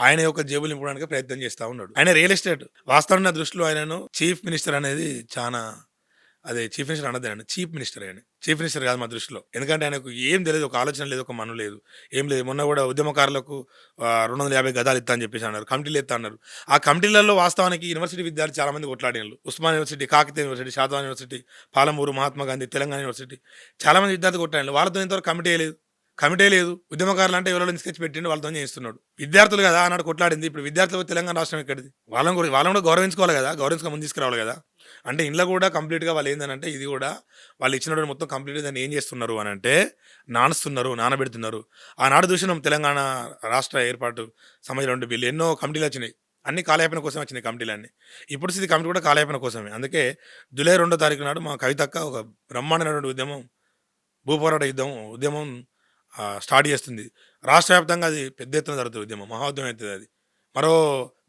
[SPEAKER 2] ఆయన యొక్క జేబులు నింపడానికి ప్రయత్నం చేస్తా ఉన్నాడు. ఆయన రియల్ ఎస్టేట్ వాస్తవానికి నా దృష్టిలో ఆయనను చీఫ్ మినిస్టర్ అనేది చానా అదే చీఫ్ మినిస్టర్ అనొద్దండి. చీఫ్ మినిస్టర్ ఆయన. చీఫ్ మినిస్టర్ కాదు మా దృష్టిలో. ఎందుకంటే ఆయనకు ఏం తెలీదు. ఒక ఆలోచన లేదు. ఒక మన్ను లేదు. ఏం లేదు. మొన్న కూడా ఉద్యమకారులకు 250 గదాలు ఇత్తా అని చెప్పేసి అన్నారు. కమిటీలు ఇత్తా అన్నారు. ఆ కమిటీలలో వాస్తవానికి యూనివర్సిటీ విద్యార్థులు చాలా మంది కొట్లాడినరు. ఉస్మాన్ యూనివర్సిటీ, కాకతీయ యూనివర్సిటీ, షాద్వాన్ యూనివర్సిటీ, పాలమూరు, మహాత్మా గాంధీ, తెలంగాణ యూనివర్సిటీ చాలా మంది విద్యార్థులు కొట్లాడినరు. వాళ్ళతో ఇంతవరకు కమిటీ లేదు. ఉద్యమకారులు అంటే ఎవరో స్కెచ్ పెట్టిండు వాళ్ళతో చేస్తున్నాడు. విద్యార్థులు కదా ఆనాడు కొట్లాడింది. ఇప్పుడు విద్యార్థులు తెలంగాణ రాష్ట్రం ఎక్కడిది? వాళ్ళని కూడా గౌరవించుకోవాలి కదా! గౌరవించుకొని ముందు తీసుకురావాలి కదా! అంటే ఇంట్లో కూడా కంప్లీట్‌గా వాళ్ళు ఏందనంటే ఇది కూడా వాళ్ళు ఇచ్చినటువంటి మొత్తం కంప్లీట్‌గా దాన్ని ఏం చేస్తున్నారు అనంటే నానబెడుతున్నారు. ఆనాడు చూసినాం తెలంగాణ రాష్ట్ర ఏర్పాటు సమయంలో 2 బిల్లు ఎన్నో కమిటీలు వచ్చినాయి. అన్ని కాలయాపన కోసం వచ్చినాయి కమిటీలన్నీ. ఇప్పుడు ఇది కమిటీ కూడా కాలయాపన కోసమే. అందుకే జూలై 2 తారీఖు నాడు మా కవితక్క ఒక బ్రహ్మాండమైనటువంటి భూపోరాట ఉద్యమం స్టార్ట్ చేస్తుంది. రాష్ట్ర వ్యాప్తంగా అది పెద్ద ఎత్తున జరుగుతుంది ఉద్యమం. మహోద్యమం అవుతుంది అది. మరో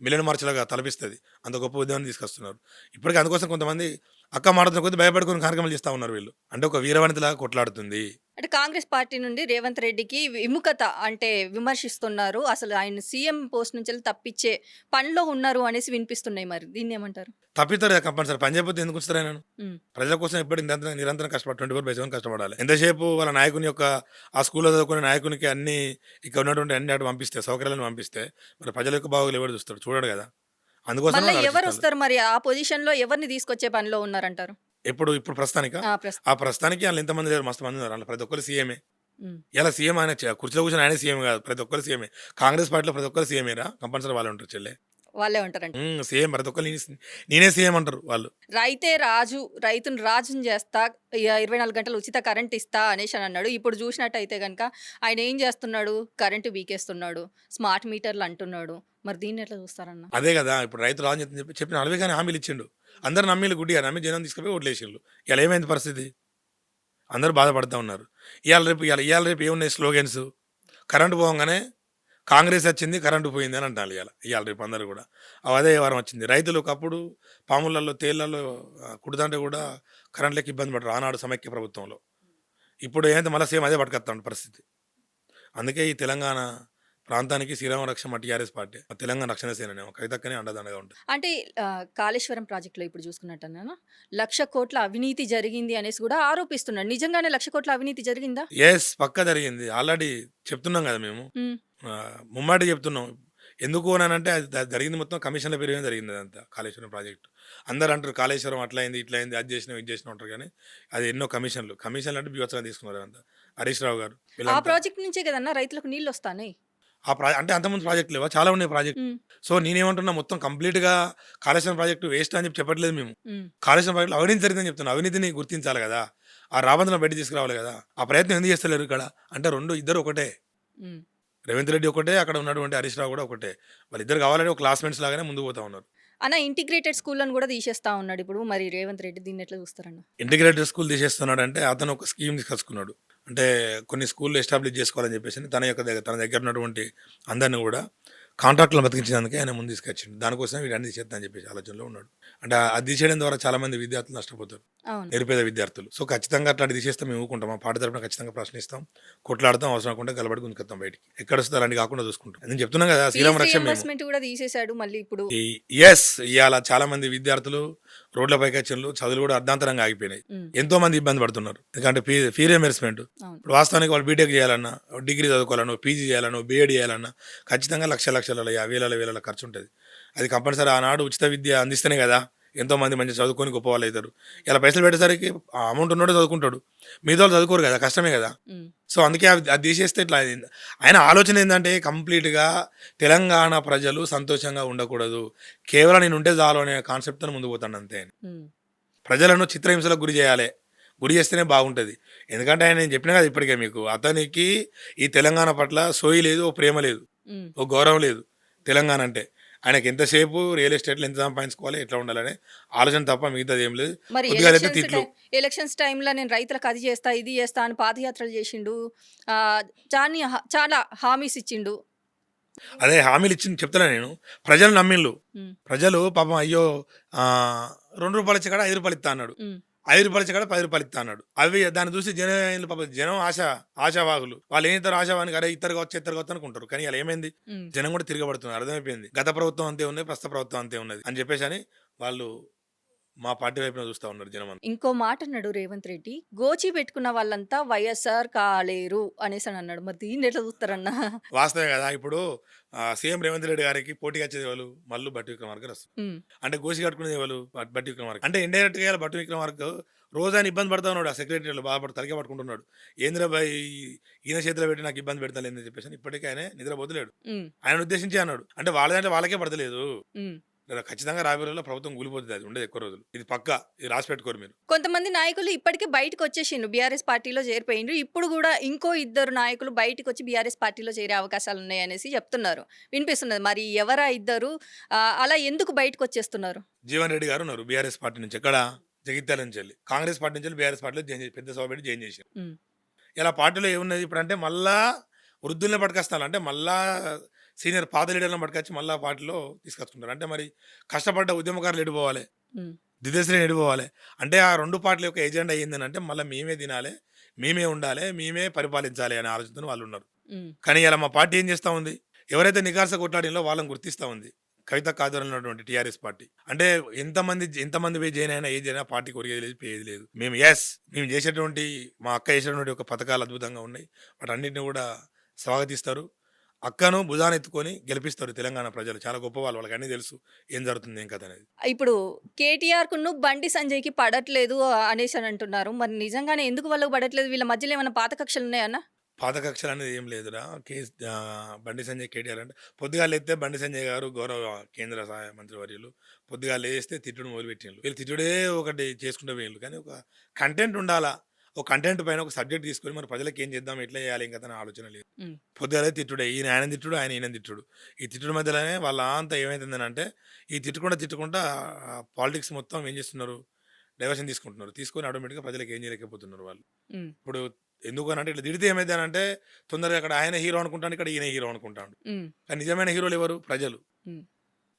[SPEAKER 2] మిలియన్ మార్చ్‌లాగా తలపిస్తది. అంత గొప్ప ఉద్యమాన్ని తీసుకొస్తున్నారు. ఇప్పటికి అందుకోసం కొంతమంది అక్క మాటల కొద్దీ భయపడుకొని కార్యక్రమాలు చేస్తా ఉన్నారు వీళ్ళు. అంటే ఒక వీరవనితలాగా కొట్లాడుతుంది.
[SPEAKER 1] అంటే కాంగ్రెస్ పార్టీ నుండి రేవంత్ రెడ్డికి విముఖత అంటే విమర్శిస్తున్నారు. అసలు ఆయన సీఎం పోస్ట్ నుంచెల్లి తప్పిచ్చే పనిలో ఉన్నారు అనేసి వినిపిస్తున్నాయి మరి. దీన్నేమంటారు?
[SPEAKER 2] తప్పితారు కదా కంపల్సరీ. పని చేయకపోతే ఎందుకు ఉంచుతారు ఆయనను?
[SPEAKER 1] హ్మ్.
[SPEAKER 2] ప్రజల కోసం ఎప్పటికి నిరంతరం కష్టపడాలి. 24/7 కష్టపడాలి. ఎంతసేపు వాళ్ళ నాయకుని యొక్క ఆ స్కూల్‌లో చదువుకునే నాయకునికి అన్ని ఇక్కడ ఉన్నటువంటి అన్ని అటు పంపిస్తే సౌకర్యాలను పంపిస్తే మరి ప్రజల యొక్క బాగోగులు ఎవరు చూస్తాడు? చూడడు కదా! అందుకోసం
[SPEAKER 1] మళ్ళా
[SPEAKER 2] వాళ్ళు ఆలోచిస్తారు.
[SPEAKER 1] ఎవరొస్తారు మరి ఆ పొజిషన్‌లో ఎవరిని తీసుకొచ్చే పనిలో ఉన్నారంటారు?
[SPEAKER 2] ఇప్పుడు ప్రస్తుతానికా?
[SPEAKER 1] ఆ!
[SPEAKER 2] ఆ ప్రస్తుతానికి ఆళ్ళు ఎంతమంది లేరు మస్తు మంది ఉన్నారు. ఆళ్ళు ప్రతి ఒక్కరు సీఎమే.
[SPEAKER 1] హ్మ్.
[SPEAKER 2] ఇలా సీఎం ఆయన కుర్చీలో కూర్చొని ఆయనే సీఎం కాదు. ప్రతి ఒక్కరు సీఎమే. కాంగ్రెస్ పార్టీలో ప్రతి ఒక్కరు సీఎమేరా కంపల్సరీ వాళ్ళే ఉంటారు చెల్లె.
[SPEAKER 1] వాళ్ళే ఉంటారంట.
[SPEAKER 2] సీఎం ప్రతి ఒక్కరు నేనే సీఎం అంటారు వాళ్ళు.
[SPEAKER 1] రైతే రాజు, రైతుని రాజుని చేస్తా, 24 గంటలు ఉచిత కరెంట్ ఇస్తా అనేసి అని అన్నాడు. ఇప్పుడు చూసినట్టయితే గనక ఆయన ఏం చేస్తున్నాడు? కరెంటు వీకేస్తున్నాడు. స్మార్ట్ మీటర్లు అంటున్నాడు. మరి దీన్ని ఎట్లా చూస్తారన్న?
[SPEAKER 2] అదే కదా! ఇప్పుడు రైతు రాజు అని చెప్పిన 40 గాని హామీలు ఇచ్చిండు. అందరు నమ్మిళ్ళు గుడ్డిగా నమ్మి జనం తీసుకుపోయి ఓట్లేసిళ్ళు. ఇలా ఏమైంది పరిస్థితి? అందరూ బాధపడతా ఉన్నారు. ఇయాల రేపు ఏమున్నాయి స్లోగన్స్? కరెంట్ పోవంగానే కాంగ్రెస్ వచ్చింది, కరెంటు పోయింది అని అంటారు ఇయాల రేపు అందరూ కూడా. అదే వారం వచ్చింది. రైతులు ఒకప్పుడు పాములలో, తేళ్లలో కుడుతుంటే కూడా కరెంట్ లెక్క ఇబ్బంది పడరు ఆనాడు సమైక్య ప్రభుత్వంలో. ఇప్పుడు ఏంటంటే మళ్ళీ సేమ్ అదే పట్టుకొస్తాండి పరిస్థితి. అందుకే ఈ తెలంగాణ ప్రాంతానికి శ్రీరామ రక్ష టీఆర్ఎస్ పార్టీ. తెలంగాణ రక్షణ సేననే కవితక్కనే అండదండగా ఉంటుంది.
[SPEAKER 1] అంటే కాళేశ్వరం ప్రాజెక్ట్‌లో ఇప్పుడు చూసుకున్నట్టన్నానా 1,00,000 కోట్ల అవినీతి జరిగింది అనేసి కూడా ఆరోపిస్తున్నాడు. నిజంగానే 1,00,000 కోట్ల అవినీతి జరిగిందా?
[SPEAKER 2] పక్కా జరిగింది. ఆల్రెడీ చెప్తున్నాం కదా మేము.
[SPEAKER 1] హ్మ్.
[SPEAKER 2] ముమ్మాటి చెప్తున్నాం. ఎందుకు అనంటే అది జరిగింది మొత్తం కమిషన్ల పేరు జరిగింది అదంతా కాళేశ్వరం ప్రాజెక్టు. అందరూ అంటారు కాళేశ్వరం అట్లయింది, ఇట్లయింది, అది చేసినాం, ఇది చేసినాం అంటారు కానీ అది ఎన్నో కమిషన్లు అంటే బీభత్సంగా తీసుకున్నారు అదంతా. హరీష్ రావు గారు
[SPEAKER 1] ఆ
[SPEAKER 2] వీళ్ళంతా.
[SPEAKER 1] ప్రాజెక్ట్ నుంచే కదన్నా రైతులకు నీళ్లొస్తానాయి.
[SPEAKER 2] అంటే అంతకుముందు ప్రాజెక్టులు లేవా? చాలా ఉన్నాయి ప్రాజెక్టు.
[SPEAKER 1] హ్మ్.
[SPEAKER 2] సో నేనేమంటున్నా మొత్తం కంప్లీట్‌గా కాళేశ్వరం ప్రాజెక్టు వేస్ట్ అని చెప్పట్లేదు మేము.
[SPEAKER 1] హ్మ్.
[SPEAKER 2] కాళేశ్వరం ప్రాజెక్టులో అవినీతి జరిగిందని చెప్తున్నా. అవినీతిని గుర్తించాలి కదా! ఆ రాబందులను బయట తీసుకురావాలి కదా! ఆ ప్రయత్నం ఎందుకు చేస్తలేరు ఇక్కడ? అంటే ఇద్దరు ఒకటే.
[SPEAKER 1] హ్మ్.
[SPEAKER 2] రేవంత్ రెడ్డి ఒకటే, అక్కడ ఉన్నటువంటి హరీష్ రావు కూడా ఒకటే. వాళ్ళిద్దరు కావాలంటే ఒక క్లాస్‌మేట్స్ లాగానే ముందుకు పోతా ఉన్నారు.
[SPEAKER 1] అన్న ఇంటిగ్రేటెడ్ స్కూళ్ళను కూడా తీసేస్తా ఉన్నాడు ఇప్పుడు. మరి రేవంత్ రెడ్డి దీన్ని ఎట్లా చూస్తారన్న?
[SPEAKER 2] ఇంటిగ్రేటెడ్ స్కూల్ తీసేస్తున్నాడంటే అతను ఒక స్కీమ్ తీసుకొచ్చుకున్నాడు. అంటే కొన్ని స్కూల్‌లు ఎస్టాబ్లిష్ చేసుకోవాలని చెప్పేసి తన దగ్గర ఉన్నటువంటి అందరిని కూడా కాంట్రాక్ట్‌లో బతికించేందుకే ఆయన ముందు తీసుకొచ్చిండు. దానికోసం వీడన్నీ తీసేద్దా అని చెప్పేసి ఆలోచనలో ఉన్నాడు. అంటే అది తీసేయడం ద్వారా చాలామంది విద్యార్థులు నష్టపోతారు.
[SPEAKER 1] అవును.
[SPEAKER 2] నిరుపేద విద్యార్థులు. సో, ఖచ్చితంగా అట్లాంటిది తీసేస్తే మేము ఊరుకుంటాం. మా పార్టీ తరపున ఖచ్చితంగా ప్రశ్నిస్తాం. కొట్లాడతాం. అవసరం అనుకుంటే గలబడి గుంజుకొత్తాం బయటికి. ఎక్కడొస్తదో అలాంటివి కాకుండా చూసుకుంటాం. నేను చెప్తున్నాను కదా!
[SPEAKER 1] ఫీజ్
[SPEAKER 2] శ్రీరామ రక్ష మేము.
[SPEAKER 1] రీయింబర్స్‌మెంట్ గూడా తీసేసాడు మళ్ళీ ఇప్పుడు.
[SPEAKER 2] ఈ యెస్. ఇయాల చాలా మంది విద్యార్థులు రోడ్లపైకొచ్చిన్లు. చదువులు కూడా అర్ధాంతరంగా ఆగిపోయినాయి.
[SPEAKER 1] హ్మ్.
[SPEAKER 2] ఎంతో మంది ఇబ్బంది పడుతున్నారు. ఎందుకంటే ఫీ రీయింబర్స్‌మెంట్.
[SPEAKER 1] అవును.
[SPEAKER 2] ఇప్పుడు వాస్తవానికి వాళ్ళు బీటెక్ చేయాలన్నా, డిగ్రీ చదువుకోవాలనో, పీజీ చేయాలనో, బీఎడ్ చేయాలన్నా ఖచ్చితంగా లక్షల వేల ఖర్చుంటది. అది కంపల్సరీ ఆనాడు ఉచిత విద్య అందిస్తేనే కదా! ఎంతోమంది మంచిగా చదువుకొని గొప్పవాళ్ళైతారు. ఇలా పైసలు పెట్టేసరికి ఆ అమౌంట్ ఉన్నోడే చదువుకుంటాడు. మిగతావాళ్ళు చదువుకోరు కదా! కష్టమే కదా!
[SPEAKER 1] హ్మ్.
[SPEAKER 2] సో, అందుకే అది తీసేస్తే ఇట్లా అయింది. ఆయన ఆలోచన ఏందంటే కంప్లీట్‌గా తెలంగాణ ప్రజలు సంతోషంగా ఉండకూడదు. కేవలం నేనుంటే చాలు అనే కాన్సెప్ట్‌తోని ముందుకు పోతాండు అంతే ఆయన.
[SPEAKER 1] హ్మ్.
[SPEAKER 2] ప్రజలను చిత్రహింసలకు గురి చేయాలి. గురి చేస్తేనే బాగుంటది. ఎందుకంటే ఆయన నేను చెప్పినా కదా ఇప్పటికే మీకు. అతనికి ఈ తెలంగాణ పట్ల సోయి లేదు, ఓ ప్రేమ లేదు,
[SPEAKER 1] హ్మ్.
[SPEAKER 2] ఓ గౌరవం లేదు తెలంగాణ అంటే. ఆయనకి ఎంతసేపు రియల్ ఎస్టేట్‌లో ఎంత సంపాదించుకోవాలి, ఎట్లా ఉండాలనే ఆలోచన తప్ప మిగతాది ఏం లేదు.
[SPEAKER 1] మరి
[SPEAKER 2] పొద్దుగాలైతే తిట్లు.
[SPEAKER 1] ఎలక్షన్స్ టైమ్‌లో నేను రైతులకు అది చేస్తా, ఇది చేస్తా అని పాదయాత్రలు చేసిండు. ఆహ్, చాలా హామీస్ ఇచ్చిండు.
[SPEAKER 2] అదే హామీలిచ్చింది చెప్తున్నా నేను. ప్రజలు నమ్మిన్లు.
[SPEAKER 1] హ్మ్.
[SPEAKER 2] ప్రజలు పాపం అయ్యో! రూ. 2 ఇచ్చే కాడ రూ. 5 ఇత్తా అన్నాడు.
[SPEAKER 1] హ్మ్.
[SPEAKER 2] రూ. 5 ఇచ్చే కాడ రూ. 10 ఇత్తా అన్నాడు. అవి దాన్ని చూసి పాపం జనం ఆశావాహులు. వాళ్ళేం చేత్తారు ఆశావానికి అరే ఇత్తరు కావచ్చు అనుకుంటారు. కానీ ఇలా ఏమైంది?
[SPEAKER 1] హ్మ్.
[SPEAKER 2] జనం కూడా తిరగబడుతున్నారు. అర్థమైపోయింది. గత ప్రభుత్వం అంతే ఉన్నది. ప్రస్తుత ప్రభుత్వం అంతే ఉన్నది అని చెప్పేసని వాళ్ళు మా పార్టీ వైపున చూస్తా ఉన్నారు జనమంతా.
[SPEAKER 1] ఇంకో మాటన్నాడు రేవంత్ రెడ్డి. గోచి పెట్టుకున్న వాళ్ళంతా వైఎస్ఆర్ కాలేరు అనేసనన్నాడు. మరి దీన్ని ఎట్లా చూస్తారన్నా?
[SPEAKER 2] వాస్తవమే కదా! ఇప్పుడు సీఎం రేవంత్ రెడ్డి గారికి పోటీగా వచ్చేది ఎవలు? మల్లు భట్టి విక్రమార్క గారు వస్తారు.
[SPEAKER 1] హ్మ్.
[SPEAKER 2] అంటే గోసి కట్టుకునేది ఎవలు? భట్టి విక్రమార్క. అంటే ఇండైరెక్ట్‌గా ఇయాల భట్టి విక్రమార్క రోజు ఆయన ఇబ్బంది పడతా ఉన్నాడు. ఆ సెక్రటరీలో బాధపడి తలకే పట్టుకుంటున్నాడు. ఏందిరా భాయ్ ఈయన చేతిలో పెట్టి నాకు ఇబ్బంది పెడతలేదని చెప్పేసి ఇప్పటికీ ఆయన నిద్రపోతలేడు.
[SPEAKER 1] హ్మ్.
[SPEAKER 2] ఆయనను ఉద్దేశించే అన్నాడు. అంటే వాళ్ళదంటే వాళ్ళకే పడతలేదు.
[SPEAKER 1] హ్మ్.
[SPEAKER 2] ఖచ్చితంగా రాబోయే రోజుల్లో ప్రభుత్వం కూలిపోతది. అది ఉండదు ఎక్కువ రోజులు. ఇది పక్కా. ఇది రాసి పెట్టుకోరు మీరు.
[SPEAKER 1] కొంతమంది నాయకులు ఇప్పటికే బయటకొచ్చేసిండ్రు. బీఆర్ఎస్ పార్టీలో చేరిపోయిండ్రు. ఇప్పుడు గూడా ఇంకో ఇద్దరు నాయకులు బయటికొచ్చి బీఆర్ఎస్ పార్టీలో చేరే అవకాశాలున్నాయనేసి చెప్తున్నారు. వినిపిస్తున్నది. మరి ఎవరా ఇద్దరు? అలా ఎందుకు బయటకొచ్చేస్తున్నారు?
[SPEAKER 2] జీవన్ రెడ్డి గారు ఉన్నారు బీఆర్ఎస్ పార్టీ నుంచి. ఎక్కడ? జగిత్యాల నుంచెల్లి. కాంగ్రెస్ పార్టీ నుంచెల్లి బీఆర్ఎస్ పార్టీలో జాయిన్ చేసి పెద్ద సభ పెట్టి జాయిన్ చేశారు.
[SPEAKER 1] హ్మ్.
[SPEAKER 2] ఇలా పార్టీలో ఏమున్నది ఇప్పుడంటే మళ్ళా వృద్ధుల్ని పట్టుకొస్తారు. అంటే మళ్ళా సీనియర్ పాత లీడర్లను పట్టుకొచ్చి మళ్ళా పార్టీలో తీసుకొచ్చుకుంటారు. అంటే మరి కష్టపడ్డ ఉద్యమకారులు ఎడిపోవాలి,
[SPEAKER 1] హ్మ్.
[SPEAKER 2] దిదేశ్రీని ఎడిపోవాలి. అంటే ఆ 2 పార్టీల యొక్క ఎజెండా ఏందనంటే మళ్ళా మేమే తినాలి, మేమే ఉండాలి, మేమే పరిపాలించాలి అనే ఆలోచనతో వాళ్ళున్నారు.
[SPEAKER 1] హ్మ్.
[SPEAKER 2] కానీ ఇలా మా పార్టీ ఏం చేస్తా ఉంది? ఎవరైతే నికార్స కొట్లాడినో వాళ్ళని గుర్తిస్తా ఉంది. కవితక్క ఆధ్వర్యంలో ఉన్నటువంటి టీఆర్ఎస్ పార్టీ. అంటే ఎంతమంది పోయి జాయిన్ అయినా ఏది అయినా పార్టీకి ఒరిగేది లేదు, పోయేది లేదు. మేము చేసేటువంటి మా అక్క చేసేటువంటి ఒక పథకాలు అద్భుతంగా ఉన్నాయి. వాటన్నిటిని కూడా స్వాగతిస్తారు. అక్కను భుజాన ఎత్తుకొని గెలిపిస్తారు తెలంగాణ ప్రజలు. చాలా గొప్పవాళ్ళు. వాళ్ళకి అన్నీ తెలుసు. ఏం జరుగుతుంది, ఏం కథ అనేది.
[SPEAKER 1] ఇప్పుడు కేటీఆర్‌కును బండి సంజయ్‌కి పడట్లేదు అనేసనంటున్నారు. మరి నిజంగానే ఎందుకు వాళ్ళకి పడట్లేదు? వీళ్ళ మధ్యలో ఏమైనా పాత కక్షలున్నాయన్నా?
[SPEAKER 2] పాత కక్షలు అనేది ఏం లేదురా. బండి సంజయ్, కేటీఆర్ అంటే పొద్దుగాల లేస్తే బండి సంజయ్ గారు గౌరవ కేంద్ర సహాయ మంత్రి వర్యులు పొద్దుగాల లేస్తే తిట్టుడు మొదలుపెట్టిండ్రు. వీళ్ళు తిట్టుడే ఒకటి చేసుకుంటూ పోయిండ్రు. కానీ ఒక కంటెంట్ ఉండాలా. ఒక కంటెంట్ పైన ఒక సబ్జెక్ట్ తీసుకొని మరి ప్రజలకు ఏం చేద్దాం, ఎట్లా చేయాలి ఇంకా అనే ఆలోచన లేదు.
[SPEAKER 1] హ్మ్.
[SPEAKER 2] పొద్దుగాలే తిట్టుడే. ఈయన ఆయన తిట్టుడు, ఆయన ఈయన తిట్టుడు. ఈ తిట్టుడు మధ్యలోనే వాళ్ళ అంతా ఏమైతుందనంటే ఈ తిట్టుకుంటా పాలిటిక్స్ మొత్తం ఏం చేస్తున్నారు, డైవర్షన్ తీసుకుంటున్నారు. తీసుకొని ఆటోమేటిక్‌గా ప్రజలకు ఏం చేయలేకపోతున్నారు వాళ్ళు.
[SPEAKER 1] హ్మ్.
[SPEAKER 2] ఇప్పుడు ఎందుకనంటే ఇట్లా తిడితే ఏమైద్దనంటే తొందరగా అక్కడ ఆయన హీరో అనుకుంటాడు. ఇక్కడ ఈయన హీరో అనుకుంటాడు.
[SPEAKER 1] హ్మ్.
[SPEAKER 2] కానీ నిజమైన హీరోలు ఎవరు? ప్రజలు.
[SPEAKER 1] హ్మ్.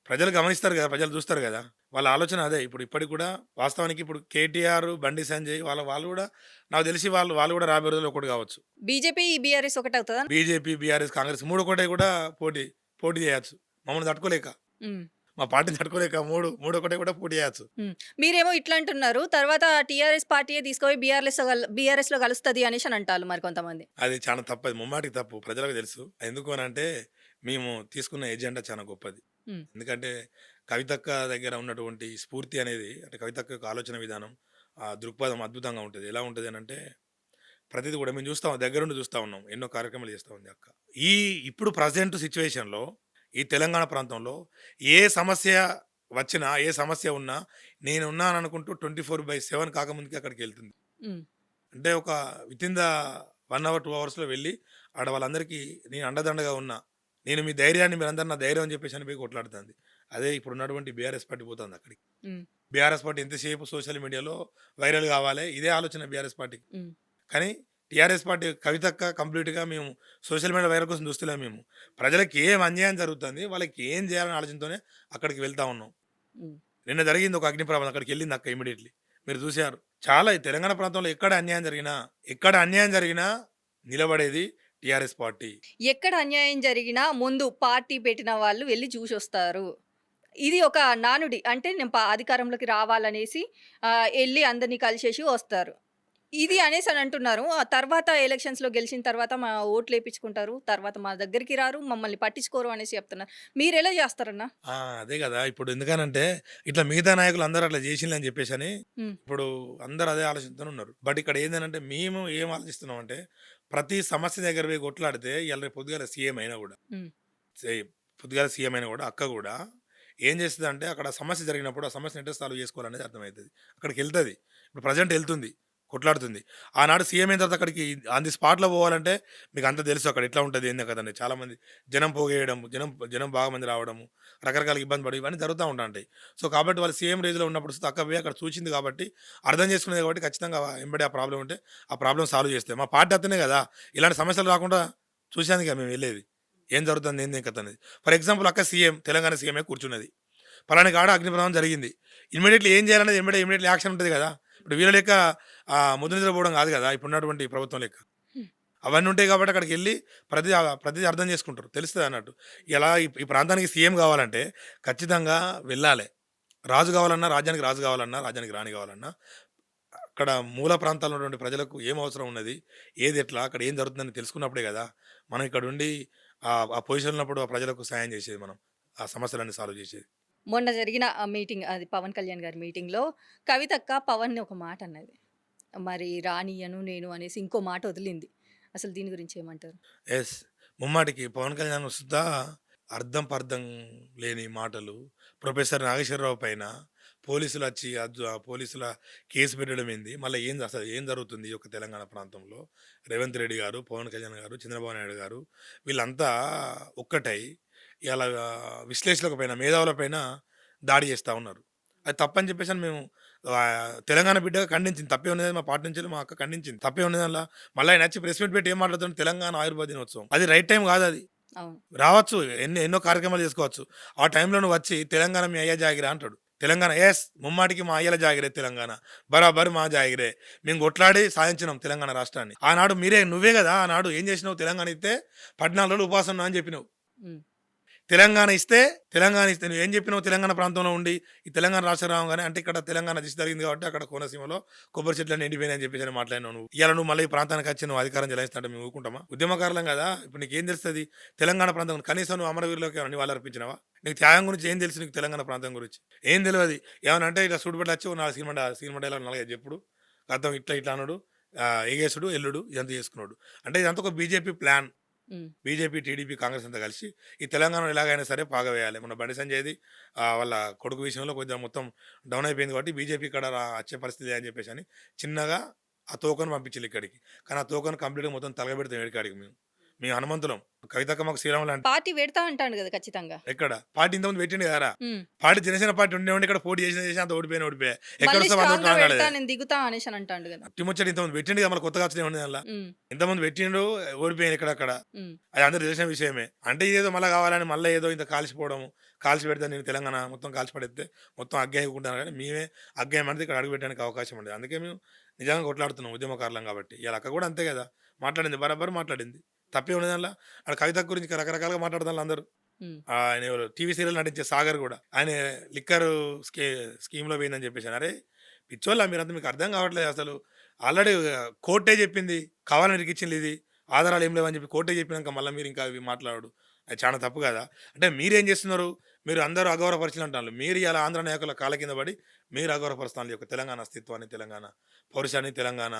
[SPEAKER 2] ప్రజలు గమనిస్తారు గదా! ప్రజలు చూస్తారు గదా! వాళ్ళ ఆలోచన అదే. ఇప్పటికి కూడా వాస్తవానికి ఇప్పుడు కేటీఆర్, బండి సంజయ్ వాళ్ళు గూడా నాకు తెలిసి వాళ్ళు గూడా రాబోయే రోజుల్లో ఒకటి గావచ్చు.
[SPEAKER 1] బీజేపీ, బీఆర్ఎస్ ఒకటవుతదా?
[SPEAKER 2] బీజేపీ, బీఆర్ఎస్, కాంగ్రెస్ 3 ఒకటే కూడా పోటీ చేయొచ్చు. మమ్మల్ని తట్టుకోలేక.
[SPEAKER 1] హ్మ్.
[SPEAKER 2] మా పార్టీని తట్టుకోలేక మూడు ఒకటే కూడా పోటీ చేయొచ్చు.
[SPEAKER 1] హ్మ్. మీరేమో ఇట్లా అంటున్నారు. తర్వాత టీఆర్ఎస్ పార్టీయే తీసుకుపోయి బీఆర్ఎస్‌లో కలుస్తది అనేసనంటాళ్ళు మరి కొంతమంది.
[SPEAKER 2] అది చాలా తప్పు. అది ముమ్మాటికి తప్పు. ప్రజలకు తెలుసు. ఎందుకు అనంటే మేము తీసుకున్న ఎజెండా చాలా గొప్పది.
[SPEAKER 1] హ్మ్.
[SPEAKER 2] ఎందుకంటే కవితక్క దగ్గర ఉన్నటువంటి స్ఫూర్తి అనేది అంటే కవితక్క యొక్క ఆలోచన విధానం, ఆ దృక్పథం అద్భుతంగా ఉంటది. ఎలా ఉంటది అనంటే ప్రతిది కూడా మేము చూస్తాం. దగ్గరుండి చూస్తా ఉన్నాం. ఎన్నో కార్యక్రమాలు చేస్తా ఉంది అక్క. ఈ ఇప్పుడు ప్రెజెంట్ సిట్యుయేషన్‌లో ఈ తెలంగాణ ప్రాంతంలో ఏ సమస్య వచ్చినా, ఏ సమస్య ఉన్నా నేనున్నాననుకుంటూ 24/7 కాకముందుకే అక్కడికెళ్తుంది.
[SPEAKER 1] హ్మ్.
[SPEAKER 2] అంటే ఒక వితిన్ ద 1 అవర్, 2 అవర్స్‌లో వెళ్ళి ఆడ వాళ్ళందరికీ నేను అండదండగా ఉన్నా. నేను మీ ధైర్యాన్ని మీరందరూ నా ధైర్యం అని చెప్పేసి అని పోయి కొట్లాడుతుంది. అదే ఇప్పుడున్నటువంటి బీఆర్ఎస్ పార్టీ పోతుంది అక్కడికి.
[SPEAKER 1] హ్మ్.
[SPEAKER 2] బీఆర్ఎస్ పార్టీ ఎంతసేపు సోషల్ మీడియాలో వైరల్ కావాలి. ఇదే ఆలోచన బీఆర్ఎస్ పార్టీకి.
[SPEAKER 1] హ్మ్.
[SPEAKER 2] కానీ టీఆర్ఎస్ పార్టీ కవితక్క కంప్లీట్‌గా మేము సోషల్ మీడియా వైరల్ కోసం చూస్తలేము మేము. ప్రజలకి ఏం అన్యాయం జరుగుతుంది, వాళ్ళకి ఏం చేయాలనే ఆలోచనతోనే అక్కడికి వెళ్తా ఉన్నాం.
[SPEAKER 1] హ్మ్.
[SPEAKER 2] నిన్న జరిగింది ఒక అగ్ని ప్రమాదం. అక్కడికెళ్ళింది అక్క ఇమ్మీడియేట్‌లీ. మీరు చూశారు. చాలా ఈ తెలంగాణ ప్రాంతంలో ఎక్కడ అన్యాయం జరిగినా నిలబడేది టీఆర్ఎస్ పార్టీ.
[SPEAKER 1] ఎక్కడ అన్యాయం జరిగినా ముందు పార్టీ పెట్టిన వాళ్ళు వెళ్లి చూసొస్తారు. ఇది ఒక నానుడి. అంటే నేను అధికారంలోకి రావాలనేసి ఎళ్లి అందరిని కలిసేసి వస్తారు. ఇది అనేసని అంటున్నారు. ఆ తర్వాత ఎలక్షన్స్‌లో గెలిచిన తర్వాత మా ఓట్లేపించుకుంటారు. తర్వాత మా దగ్గరికి రారు, మమ్మల్ని పట్టించుకోరు అనేసి చెప్తున్నారు. మీరెలా చేస్తారన్నా?
[SPEAKER 2] ఆ! అదే గదా! ఇప్పుడు ఎందుకనంటే ఇట్లా మిగతా నాయకులు అందరూ అట్లా జేసిల్లని జెప్పేసని
[SPEAKER 1] హ్మ్.
[SPEAKER 2] ఇప్పుడు అందరూ అదే ఆలోచనతోనే ఉన్నారు. బట్ ఇక్కడ ఏందనంటే మేము ఏం ఆలోచిస్తున్నామంటే ప్రతి సమస్య దగ్గర పోయి కొట్లాడితే ఇయాల రేపు పొద్దుగాల సీఎం అయినా గూడా
[SPEAKER 1] హ్మ్.
[SPEAKER 2] సే పొద్దుగాల సీఎం అయినా గూడా అక్క గూడా ఏం చేస్తదంటే అక్కడ సమస్య జరిగినప్పుడు ఆ సమస్యని ఎట్లా సాల్వ్ చేసుకోవాలనేది అర్థమైతది. అక్కడికెళ్తది. ఇప్పుడు ప్రెజెంట్ ఎళ్తుంది. కొట్లాడుతుంది. ఆనాడు సీఎం అయిన తర్వాత అక్కడికి ఆన్ ది స్పాట్‌లో పోవాలంటే మీకంతా తెలుసు అక్కడ ఎట్లా ఉంటది ఏందో కదండీ. చాలామంది జనం పోగేయడం, జనం జనం బాగా మంది రావడము, రకరకాల ఇబ్బంది పడి ఇవన్నీ జరుగుతా ఉంటాంటాయి. సో, కాబట్టి వాళ్ళు సీఎం రేంజ్‌లో ఉన్నప్పుడు అక్క పోయి అక్కడ చూసింది కాబట్టి, అర్థం చేసుకునేది కాబట్టి ఖచ్చితంగా ఎంబడే ఆ ప్రాబ్లమ్ ఉంటే ఆ ప్రాబ్లమ్ సాల్వ్ చేస్తాయి. మా పార్టీ అతనే కదా! ఇలాంటి సమస్యలు రాకుండా చూసేందుకే మేము వెళ్ళేది. ఏం జరుగుతుంది ఏంది ఏం కథ అనేది. ఫర్ ఎగ్జాంపుల్ అక్క సీఎం తెలంగాణ సీఎమే కూర్చున్నది. పలానా కాడ అగ్నిప్రమాదం జరిగింది. ఇమ్మీడియేట్‌లీ ఏం చేయాలనేది ఇమ్మీడియేట్‌లీ యాక్షన్ ఉంటది కదా! ఇప్పుడు వీళ్ళ లెక్క ముద్దు నిద్రపోవడం కాదు కదా! ఇప్పుడున్నటువంటి ప్రభుత్వం లెక్క.
[SPEAKER 1] హ్మ్.
[SPEAKER 2] అవన్నీ ఉంటాయి కాబట్టి అక్కడికెళ్ళి ప్రతిదీ అర్థం చేసుకుంటారు. తెలుస్తదన్నట్టు. ఇలా ఈ ప్రాంతానికి సీఎం కావాలంటే ఖచ్చితంగా వెళ్ళాలే. రాజు కావాలన్నా, రాజ్యానికి రాజు కావాలన్నా, రాజ్యానికి రాణి కావాలన్నా, అక్కడ మూల ప్రాంతాల్లో ఉన్నటువంటి ప్రజలకు ఏం అవసరం ఉన్నది, ఏది ఎట్లా, అక్కడ ఏం జరుగుతుందని తెలుసుకున్నప్పుడే కదా! మనం ఇక్కడుండి ఆ పొజిషన్‌లో ఉన్నప్పుడు ఆ ప్రజలకు సాయం చేసేది మనం. ఆ సమస్యలన్నీ సాల్వ్ చేసేది.
[SPEAKER 1] మొన్న జరిగిన మీటింగ్ అది పవన్ కళ్యాణ్ గారి మీటింగ్‌లో కవితక్క పవన్‌ని ఒక మాట అన్నది. మరి రానియ్యను నేను అనేసి ఇంకో మాట వదిలింది. అసలు దీని గురించి ఏమంటారు?
[SPEAKER 2] యెస్. ముమ్మాటికి పవన్ కళ్యాణ్ సుద్దా అర్థం పర్థం లేని మాటలు. ప్రొఫెసర్ నాగేశ్వరరావు పైన పోలీసులొచ్చి పోలీసుల కేసు పెట్టడం ఏంది? మళ్ళా అసలు ఏం జరుగుతుంది ఈ యొక్క తెలంగాణ ప్రాంతంలో? రేవంత్ రెడ్డి గారు, పవన్ కళ్యాణ్ గారు, చంద్రబాబు నాయుడు గారు వీళ్ళంతా ఒక్కటై ఇయాల విశ్లేషకుల పైన, మేధావుల పైన దాడి చేస్తా ఉన్నారు. అది తప్పని చెప్పేసని మేము తెలంగాణ బిడ్డగా ఖండించింది. తప్పే ఉన్నదని మా పార్టీ నుంచి మా అక్క ఖండించింది. తప్పే ఉన్నది అందుల. మళ్ళీ ఆయనొచ్చి ప్రెస్ మీట్ పెట్టి ఏం మాట్లాడుతుండు తెలంగాణ ఆయుర్వేద దినోత్సవం. అది రైట్ టైమ్ కాదది.
[SPEAKER 1] అవును.
[SPEAKER 2] రావచ్చు. ఎన్నో కార్యక్రమాలు చేసుకోవచ్చు. ఆ టైంలో నువ్వొచ్చి తెలంగాణ మీ అయ్య జాగిరే అంటాడు. తెలంగాణ ముమ్మాటికి మా అయ్యల జాగిరే తెలంగాణ. బరాబర్ మా జాగిరే. మేము కొట్లాడి సాధించినాం తెలంగాణ రాష్ట్రాన్ని. ఆనాడు నువ్వే గదా! ఆనాడు ఏం చేసినావు తెలంగాణ ఇత్తే 14 రోజులు ఉపవాసం ఉన్నా అని చెప్పినావు.
[SPEAKER 1] హ్మ్.
[SPEAKER 2] తెలంగాణ ఇస్తే నువ్వేం చెప్పినావు తెలంగాణ ప్రాంతంలో ఉండి, ఈ తెలంగాణ రాష్ట్రం రావంగానే అంటే ఇక్కడ తెలంగాణ దిశ జరిగింది కాబట్టి అక్కడ కోనసీమలో కొబ్బరి చెట్లన్నీ ఎండిపోయినాయని చెప్పేసని మాట్లాడినావు నువ్వు. ఇయాల నువ్వు మళ్ళీ ఈ ప్రాంతానికి వచ్చి నువ్వు అధికారం చెలాయిస్తుంటే మేము ఊరుకుంటామా? ఉద్యమకారులం గదా! ఇప్పుడు నీకేం తెలుస్తది? తెలంగాణ ప్రాంతం కనీసం నువ్వు అమరవీరులకు ఏమన్నా నివాళులర్పించినావా? నీకు త్యాగం గురించి ఏం తెలుసు నీకు తెలంగాణ ప్రాంతం గురించి? ఏం తెలవది. ఏమన్నా అంటే ఇట్లా సూటుబట్టి వచ్చి ఓ 4 సినిమా డైలాగులు 4, 5 చెప్పుడు. అర్థం ఇట్లా అనుడు, ఎగేసుడు, ఎల్లుడు ఇదంతా చేసుకున్నాడు. అంటే ఇదంతా ఒక బీజేపీ ప్లాన్.
[SPEAKER 1] హ్మ్.
[SPEAKER 2] బీజేపీ, టీడీపీ, కాంగ్రెస్ అంతా కలిసి ఈ తెలంగాణలో ఎలాగైనా సరే పాగవేయాలి. మొన్న బండి సంజయ్‌ది వాళ్ళ కొడుకు విషయంలో కొద్దిగా మొత్తం డౌన్ అయిపోయింది కాబట్టి బీజేపీ ఇక్కడ వచ్చే పరిస్థితి లేదని చెప్పేసని చిన్నగా ఆ తోకను పంపించిల్లు ఇక్కడికి. కానీ ఆ తోకను కంప్లీట్‌గా మొత్తం తగలబెడతాం ఏడికాడికి మేము. మేము హనుమంతులం. కవితక్క మాకు శ్రీరాములు లాంటి
[SPEAKER 1] పార్టీ పెడతా అంటాండు గదా! ఖచ్చితంగా.
[SPEAKER 2] ఎక్కడ? పార్టీ ఇంతకుముందు పెట్టిండు కదరా!
[SPEAKER 1] హ్మ్.
[SPEAKER 2] పార్టీ జనసేన పార్టీ ఉండి ఇక్కడ పోటీ చేసినా అంత ఓడిపోయా.
[SPEAKER 1] మళ్ళీ
[SPEAKER 2] ఎక్కడొస్తే 100 ఓట్లు
[SPEAKER 1] స్ట్రాంగ్‌గా
[SPEAKER 2] రాగాలేదా?
[SPEAKER 1] పెడతా నేను దిగుతా అనేసని అంటాండు గదా!
[SPEAKER 2] ముచ్చట ఇంతకుముందు పెట్టిండు కదా! మళ్ళీ కొత్తగా వచ్చినయి ఉన్నాయి అందుల.
[SPEAKER 1] హ్మ్.
[SPEAKER 2] ఇంతకుముందు పెట్టిండు ఓడిపోయాను ఇక్కడక్కడ.
[SPEAKER 1] హ్మ్.
[SPEAKER 2] అది అందరికి తెలిసిన విషయమే. అంటే ఇదేదో మళ్ళా కావాలని మళ్ళా ఏదో ఇంత కాల్చిపోవడము, కాల్చి పెడితే నేను తెలంగాణ మొత్తం కాల్చి పడేత్తే మొత్తం అగ్గేయకుంటాను కానీ మేమే అగ్గేయమనేది ఇక్కడ అడుగుపెట్టడానికి అవకాశం ఉండేది. అందుకే మేము నిజంగా కొట్లాడుతున్నాం ఉద్యమకారులం కాబట్టి. ఇయాల అక్క కూడా అంతే కదా! మాట్లాడింది బరాబర్ మాట్లాడింది. తప్పే ఉన్నది దాంట్ల. ఆడ కవిత గురించి రకరకాలుగా మాట్లాడుతాళ్ళు అందరూ.
[SPEAKER 1] హ్మ్.
[SPEAKER 2] ఆయన ఎవరు టీవీ సీరియల్ నటించే 'సాగర్' గూడా. ఆయన లిక్కర్ స్కీ స్కీమ్‌లో పోయిందని చెప్పేసని. అరే! పిచ్చోళ్ళా మీరంతా మీకు అర్థం కావట్లేదు అసలు. ఆల్రెడీ కోర్టే చెప్పింది. కావాలని ఇరికిచ్చింది ఇది. ఆధారాలు ఏం లేవని చెప్పి కోర్టే చెప్పినాక మళ్ళా మీరు ఇంకా అవి మాట్లాడుడు. అది చాలా తప్పు కదా! అంటే మీరేం చేస్తున్నారు? మీరు అందరూ అగౌరవపరిచిలు అంటాళ్ళు. మీరు ఇయాల ఆంధ్ర నాయకుల కాళ్ళ కింద పడి మీరు అగౌరవపరుస్తున్నారు ఈ యొక్క తెలంగాణ అస్తిత్వాన్ని, తెలంగాణ పౌరుషాన్ని, తెలంగాణ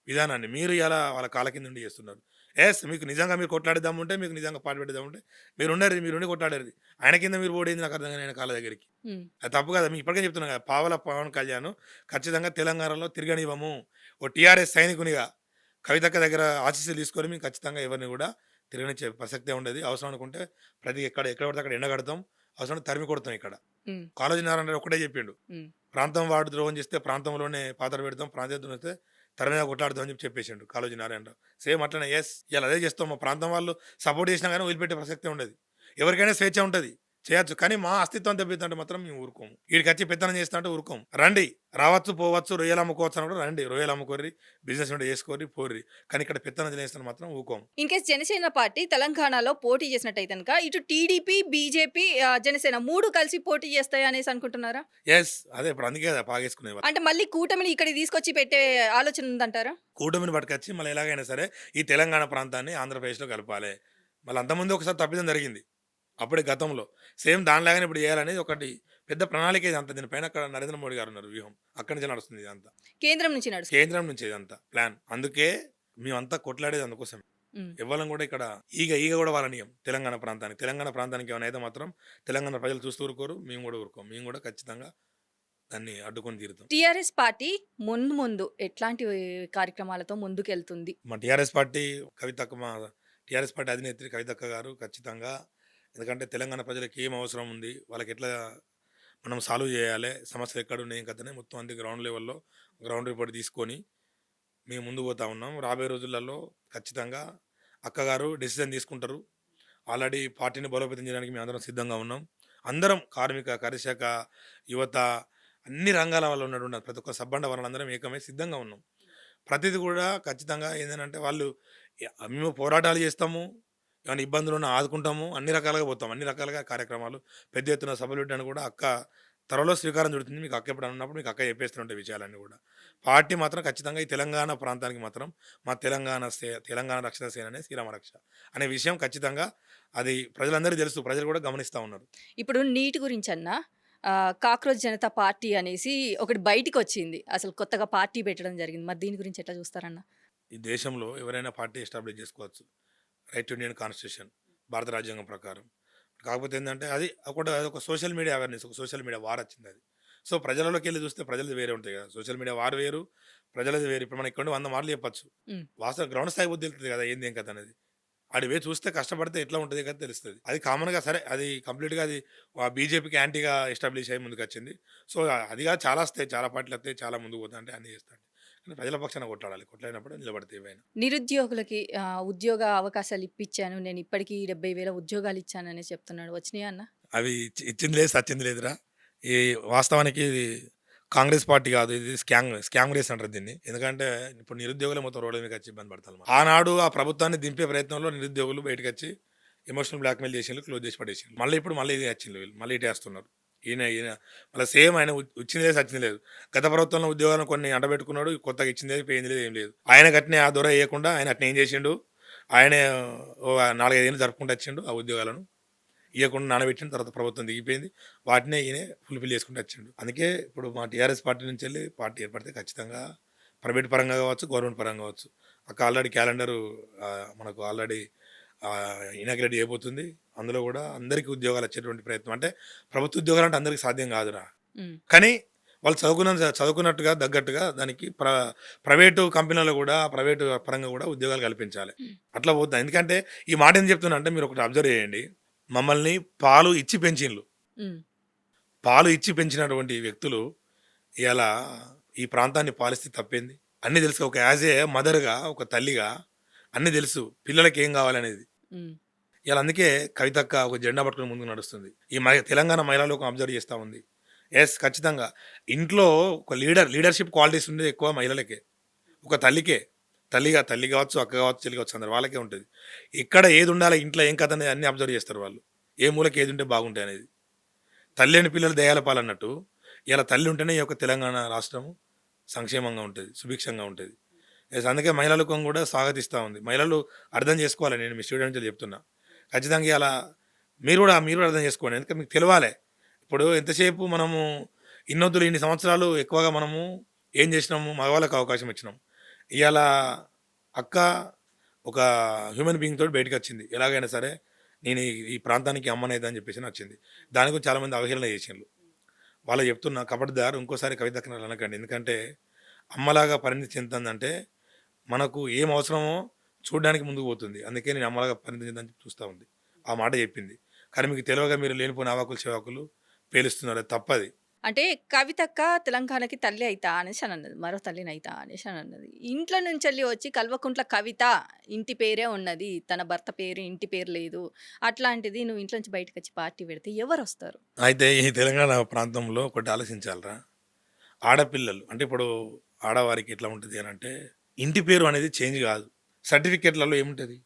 [SPEAKER 2] విధానాన్ని. మీరు ఇయాల వాళ్ళ కాళ్ళ కింద ఉండి చేస్తున్నారు. మీకు నిజంగా మీరు కొట్లాడిద్దాముంటే, మీకు నిజంగా పాటు పెట్టిద్దాముంటే మీరుండి కొట్లాడారు. ఆయన కింద మీరు పోడింది నాకు అర్థం కాదు ఆయన కాళ్ళ దగ్గరికి.
[SPEAKER 1] హ్మ్.
[SPEAKER 2] అది తప్పు కదా! మేము ఇప్పటికే చెప్తున్నాం కదా! పావల పవన్ కళ్యాణ్ ఖచ్చితంగా తెలంగాణలో తిరగనివ్వము. ఓ టీఆర్ఎస్ సైనికునిగా కవితక్క దగ్గర ఆశీస్సులు తీసుకొని మేము ఖచ్చితంగా ఎవరిని కూడా తిరగనిచ్చే ప్రసక్తే ఉండేది. అవసరం అనుకుంటే ఎక్కడ పడితే అక్కడ ఎండగడతాం. అవసరం తరిమి కొడతాం ఇక్కడ.
[SPEAKER 1] హ్మ్.
[SPEAKER 2] కాళోజీ నారాయణ ఒకటే చెప్పిండు.
[SPEAKER 1] హ్మ్.
[SPEAKER 2] ప్రాంతం వాడు ద్రోహం చేస్తే ప్రాంతంలోనే పాతర పెడతాం. ప్రాంతీయ ద్రోహం చేస్తే తర మీద కొట్లాడతాం అని చెప్పేసిండు కాళోజీ నారాయణరావు. సేమ్ అట్లనే ఇయాల అదే చేస్తాం. మా ప్రాంతం వాళ్ళు సపోర్ట్ చేసినా గాని వదిలిపెట్టే ప్రసక్తే ఉండదు. ఎవరికైనా స్వేచ్ఛ ఉంటది. చేయొచ్చు. కానీ మా అస్తిత్వం దెబ్బతింటే మాత్రం మేము ఊరుకోము. ఈడికొచ్చి పెత్తనం చేస్తా అంటే ఊరుకోము. రండి, రావచ్చు, పోవచ్చు, రొయ్యలు అమ్ముకోవచ్చు అన్నప్పుడు రండి. రొయ్యలు అమ్ముకోర్రి, బిజినెస్ ఉంటే చేసుకోర్రి, పోర్రి. కానీ ఇక్కడ పెత్తనం చేస్తే మాత్రం ఊకోము.
[SPEAKER 1] ఇన్ కేస్ జనసేన పార్టీ తెలంగాణలో పోటీ చేసినట్టయితే గనక ఇటు టీడీపీ, బీజేపీ, జనసేన 3 కలిసి పోటీ చేస్తాయి అనేసి అనుకుంటున్నారా?
[SPEAKER 2] యెస్. అదే ఇప్పుడు అందుకే కదా పాగేసుకునేవారు.
[SPEAKER 1] అంటే మళ్ళీ కూటమిని ఇక్కడికి తీసుకొచ్చి పెట్టే ఆలోచన ఉందంటారా?
[SPEAKER 2] కూటమిని పట్టుకొచ్చి మళ్ళీ ఎలాగైనా సరే ఈ తెలంగాణ ప్రాంతాన్ని ఆంధ్రప్రదేశ్‌లో కలపాలి. మళ్ళీ అంతకుముందు ఒకసారి తప్పిదం జరిగింది. అప్పుడే గతంలో. సేమ్ దానిలాగానే ఇప్పుడు చేయాలనేది ఒకటి పెద్ద ప్రణాళిక ఇదంతా. దీనిపైన అక్కడ నరేంద్ర మోడీ గారు ఉన్నారు వ్యూహం. అక్కడి నుంచే నడుస్తుంది ఇదంతా.
[SPEAKER 1] కేంద్రం నుంచి నడుస్తుంది.
[SPEAKER 2] కేంద్రం నుంచి ఇదంతా ప్లాన్. అందుకే మేమంతా కొట్లాడేది అందుకోసమే.
[SPEAKER 1] హ్మ్.
[SPEAKER 2] ఎవ్వరం కూడా ఇక్కడ ఈగ కూడా వాళ్ళనియం తెలంగాణ ప్రాంతానికి. తెలంగాణ ప్రాంతానికి ఏమైనా అయితే మాత్రం తెలంగాణ ప్రజలు చూస్తూ ఊరుకోరు. మేము కూడా ఊరుకోం. మేము కూడా ఖచ్చితంగా దాన్ని అడ్డుకొని తీరుతాం.
[SPEAKER 1] టీఆర్ఎస్ పార్టీ ముందు ఎట్లాంటి కార్యక్రమాలతో ముందుకెళ్తుంది?
[SPEAKER 2] మా టీఆర్ఎస్ పార్టీ మా టీఆర్ఎస్ పార్టీ అధినేత్రి కవితక్క గారు ఖచ్చితంగా, ఎందుకంటే తెలంగాణ ప్రజలకు ఏం అవసరం ఉంది, వాళ్ళకి ఎట్లా మనం సాల్వ్ చేయాలి, సమస్యలు ఎక్కడ ఉన్నాయి, ఏం కథనే మొత్తం అన్ని గ్రౌండ్ లెవెల్లో గ్రౌండ్ రిపోర్ట్ తీసుకొని మేము ముందుకు పోతా ఉన్నాం. రాబోయే రోజులలో ఖచ్చితంగా అక్కగారు డెసిజన్ తీసుకుంటారు. ఆల్రెడీ పార్టీని బలోపేతం చేయడానికి మేము అందరం సిద్ధంగా ఉన్నాం. అందరం కార్మిక, కర్షక, యువత, అన్ని రంగాల వాళ్ళు ఉన్నటువంటి ప్రతి ఒక్క సబ్బండ వాళ్ళందరం ఏకమై సిద్ధంగా ఉన్నాం. ప్రతిది కూడా ఖచ్చితంగా ఏంటంటే వాళ్ళు మేము పోరాటాలు చేస్తాము, ఏమైనా ఇబ్బందులు ఉన్నా ఆదుకుంటాము, అన్ని రకాలుగా పోతాం, అన్ని రకాలుగా కార్యక్రమాలు పెద్ద ఎత్తున సభలు పెట్టడానికి కూడా అక్క త్వరలో శ్రీకారం చుడుతుంది. మీకు అక్క ఎప్పుడు అన్నప్పుడు మీకు అక్క చెప్పేస్తుంటే విషయాలన్నీ కూడా. పార్టీ మాత్రం ఖచ్చితంగా ఈ తెలంగాణ ప్రాంతానికి మాత్రం మా తెలంగాణ రక్షణ సేననే శ్రీరామ రక్ష అనే విషయం ఖచ్చితంగా అది ప్రజలందరికీ తెలుసు. ప్రజలు కూడా గమనిస్తూ ఉన్నారు.
[SPEAKER 1] ఇప్పుడు నీటి గురించన్నా కాక్రోచ్ జనతా పార్టీ అనేసి ఒకటి బయటికొచ్చింది. అసలు కొత్తగా పార్టీ పెట్టడం జరిగింది. మరి దీని గురించి ఎట్లా చూస్తారన్న?
[SPEAKER 2] ఈ దేశంలో ఎవరైనా పార్టీ ఎస్టాబ్లిష్ చేసుకోవచ్చు. రైట్ టు ఇండియన్ కాన్స్టిట్యూషన్, భారత రాజ్యాంగం ప్రకారం. కాకపోతే ఏంటంటే అదొక సోషల్ మీడియా అవేర్నెస్, ఒక సోషల్ మీడియా వార్ వచ్చింది అది. సో ప్రజలలోకి వెళ్ళి చూస్తే ప్రజలది వేరే ఉంటాయి కదా. సోషల్ మీడియా వార్ వేరు, ప్రజలది వేరు. ఇప్పుడు మనం ఇక్కడ 100 మార్లు చెప్పచ్చు.
[SPEAKER 1] హ్మ్.
[SPEAKER 2] వాస్తవ గ్రౌండ్ స్థాయి బుద్ధి తెలుస్తుంది కదా ఏంది ఏం కథ అనేది. ఆడివే చూస్తే కష్టపడితే ఎట్లా ఉంటుంది కదా తెలుస్తుంది. అది కామన్గా సరే అది కంప్లీట్గా అది బీజేపీకి యాంటీగా ఎస్టాబ్లిష్ అయ్యి ముందుకు వచ్చింది. సో అది కాదు, చాలా వస్తాయి, చాలా పార్టీలు వస్తాయి, చాలా ముందుకు పోతా అంటే అన్నీ చేస్తాయి. కానీ ప్రజల పక్షాన కొట్లాడాలి, కొట్లాడినప్పుడు నిలబడితే ఏవైనా.
[SPEAKER 1] నిరుద్యోగులకి ఉద్యోగ అవకాశాలు ఇప్పించాను. నేను ఇప్పటికి 70,000 ఉద్యోగాలు ఇచ్చానని చెప్తున్నాడు. వచ్చినాయా అన్న?
[SPEAKER 2] అవి ఇచ్చింది లేదు, సచ్చింది లేదురా. ఈ వాస్తవానికి ఇది కాంగ్రెస్ పార్టీ కాదు, ఇది స్కామ్ రేస్ అంటారు దీన్ని. ఎందుకంటే ఇప్పుడు నిరుద్యోగులు మొత్తం రోడ్ల మీద వచ్చి ఇబ్బంది పడతారు. ఆనాడు ఆ ప్రభుత్వాన్ని దింపే ప్రయత్నంలో నిరుద్యోగులు బయటకు వచ్చి ఎమోషనల్ బ్లాక్మెయిల్ చేసిండ్రు, క్లోజ్ చేసి పడేసిండ్రు. మళ్ళీ ఇప్పుడు మళ్ళీ ఇది వచ్చింది, వీళ్ళు మళ్ళీ ఇటే వేస్తున్నారు. ఈయన మళ్ళీ సేమ్ ఆయన వచ్చింది లేదు, సచ్చింది లేదు. గత ప్రభుత్వంలో ఉద్యోగాలను కొన్ని అండబెట్టుకున్నాడు, కొత్తగా ఇచ్చింది లేదు, పోయింది లేదు, ఏం లేదు. ఆయన గట్టినే ఆ దొర వేయకుండా ఆయన అట్నే ఏం చేసిండు, ఆయన 4-5 ఏళ్ళు జరుపుకుంటూ వచ్చిండు ఆ ఉద్యోగాలను. ఇవ్వకుండా నానబెట్టిన తర్వాత ప్రభుత్వం దిగిపోయింది. వాటినే ఈయన ఫుల్ఫిల్ చేసుకుంటూ వచ్చిండు. అందుకే ఇప్పుడు మా టీఆర్ఎస్ పార్టీ నుంచి వెళ్ళి పార్టీ ఏర్పడితే ఖచ్చితంగా ప్రైవేట్ పరంగా కావచ్చు, గవర్నమెంట్ పరంగా కావచ్చు. అక్క ఆల్రెడీ క్యాలెండరు మనకు ఆల్రెడీ ఇనాగ్రేట్ చేయబోతుంది. అందులో కూడా అందరికీ ఉద్యోగాలు వచ్చేటువంటి ప్రయత్నం. అంటే ప్రభుత్వ ఉద్యోగాలు అంటే అందరికీ సాధ్యం కాదురా. కానీ వాళ్ళు చదువుకున్నట్టుగా తగ్గట్టుగా దానికి ప్రైవేటు కంపెనీలో కూడా ప్రైవేటు పరంగా కూడా ఉద్యోగాలు కల్పించాలి. అట్లా పోతుంది. ఎందుకంటే ఈ మాట ఏం చెప్తున్నా అంటే మీరు ఒకటి అబ్జర్వ్ చేయండి. మమ్మల్ని పాలు ఇచ్చి పెంచిండ్రు. పాలు ఇచ్చి పెంచినటువంటి వ్యక్తులు ఇలా ఈ ప్రాంతాన్ని పాలిస్తే తప్పేంది? అన్నీ తెలుసు. ఒక యాజ్ ఏ మదర్గా, ఒక తల్లిగా అన్నీ తెలుసు పిల్లలకి ఏం కావాలనేది. ఇలా అందుకే కవితక్క ఒక జెండా పట్టుకుని ముందుకు నడుస్తుంది. ఈ తెలంగాణ మహిళలు ఒక అబ్జర్వ్ చేస్తూ ఉంది. ఎస్, ఖచ్చితంగా ఇంట్లో ఒక లీడర్షిప్ క్వాలిటీస్ ఉండేది ఎక్కువ మహిళలకే, ఒక తల్లి కావచ్చు, అక్క కావచ్చు, చెల్లి కావచ్చు, అందరు వాళ్ళకే ఉంటుంది. ఇక్కడ ఏది ఉండాలి, ఇంట్లో ఏం కథ అనేది అన్ని అబ్జర్వ్ చేస్తారు వాళ్ళు. ఏ మూలకి ఏది ఉంటే బాగుంటాయి అనేది. తల్లి అని పిల్లలు దయాల పాలన్నట్టు ఇలా తల్లి ఉంటేనే ఈ యొక్క తెలంగాణ రాష్ట్రము సంక్షేమంగా ఉంటుంది, సుభిక్షంగా ఉంటుంది. ఎస్, అందుకే మహిళలకు కూడా స్వాగతిస్తూ ఉంది. మహిళలు అర్థం చేసుకోవాలి. నేను మీ స్టూడెంట్ చెప్తున్నా, ఖచ్చితంగా ఇలా మీరు కూడా అర్థం చేసుకోండి. ఎందుకంటే మీకు తెలియాలి. ఇప్పుడు ఎంతసేపు మనము ఇన్ని సంవత్సరాలు ఎక్కువగా మనము ఏం చేసినాము, మగవాళ్ళకి అవకాశం ఇచ్చినాం. ఇవాళ అక్క ఒక హ్యూమన్ బీయింగ్ తోటి బయటకు వచ్చింది. ఎలాగైనా సరే నేను ఈ ప్రాంతానికి అమ్మనైతే చెప్పేసి వచ్చింది. దాని గురించి చాలామంది అవహేళన చేసిండ్రు. వాళ్ళు చెప్తున్నా, కబడ్దారు ఇంకోసారి కవితక్కన అనకండి. ఎందుకంటే అమ్మలాగా పరిణితి చెందుతుందంటే మనకు ఏం అవసరమో చూడడానికి ముందుకు పోతుంది. అందుకే నేను అమ్మలాగా పరిణితి చెందని చూస్తూ ఉంది. ఆ మాట చెప్పింది. కానీ మీకు తెలియగా మీరు లేనిపోయిన ఆవాకులు చెవాకులు పేలుస్తున్నారు. అది తప్పది.
[SPEAKER 1] అంటే కవితక్క తెలంగాణకి తల్లి అయితా అనేసి అని అన్నది. మరో తల్లిని అయితా అనేసి అని అన్నది. ఇంట్లో నుంచెల్లి వచ్చి కల్వకుంట్ల కవిత ఇంటి పేరే ఉన్నది. తన భర్త పేరు, ఇంటి పేరు లేదు. అట్లాంటిది నువ్వు ఇంట్లో నుంచి బయటకొచ్చి పార్టీ పెడితే ఎవరొస్తారు?
[SPEAKER 2] అయితే ఈ తెలంగాణ ప్రాంతంలో ఒకటి ఆలోచించాలిరా. ఆడపిల్లలు అంటే ఇప్పుడు ఆడవారికి ఎట్లా ఉంటుంది అని అంటే ఇంటి పేరు అనేది చేంజ్ కాదు. సర్టిఫికేట్లలో ఏముంటుంది?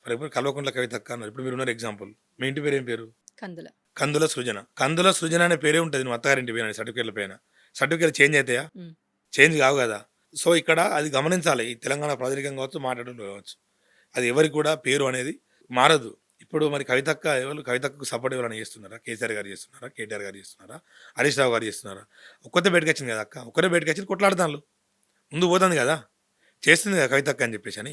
[SPEAKER 2] ఫర్ ఎగ్జాంపుల్ కల్వకుంట్ల కవితక్క అన్నారు. ఇప్పుడు మీరున్నారు ఎగ్జాంపుల్. మీ ఇంటి పేరు ఏం పేరు?
[SPEAKER 1] కందుల.
[SPEAKER 2] కందుల సృజన. కందుల సృజన అనే పేరే ఉంటుంది నువ్వు అత్తగారింటి పేరు సర్టిఫికేట్ల పైన. సర్టిఫికేట్ చేంజ్ అవుతాయా?
[SPEAKER 1] హ్మ్.
[SPEAKER 2] చేంజ్ కావు కదా. సో ఇక్కడ అది గమనించాలి. ఈ తెలంగాణ ప్రజానికం కావచ్చు, మాట్లాడడం కావచ్చు. అది ఎవరికి కూడా పేరు అనేది మారదు. ఇప్పుడు మరి కవితక్క ఎవరు? కవితక్కకు సపోర్ట్ ఎవరైనా చేస్తున్నారా? కేసీఆర్ గారు చేస్తున్నారా? కేటీఆర్ గారు చేస్తున్నారా? హరీష్ రావు గారు చేస్తున్నారా? ఒక్కతే బయటకు వచ్చింది కదా అక్క. ఒక్కరే బయటకు వచ్చి కొట్లాడుతాను ముందు పోతుంది కదా. చేస్తుంది కదా కవితక్క అని చెప్పేసి అని.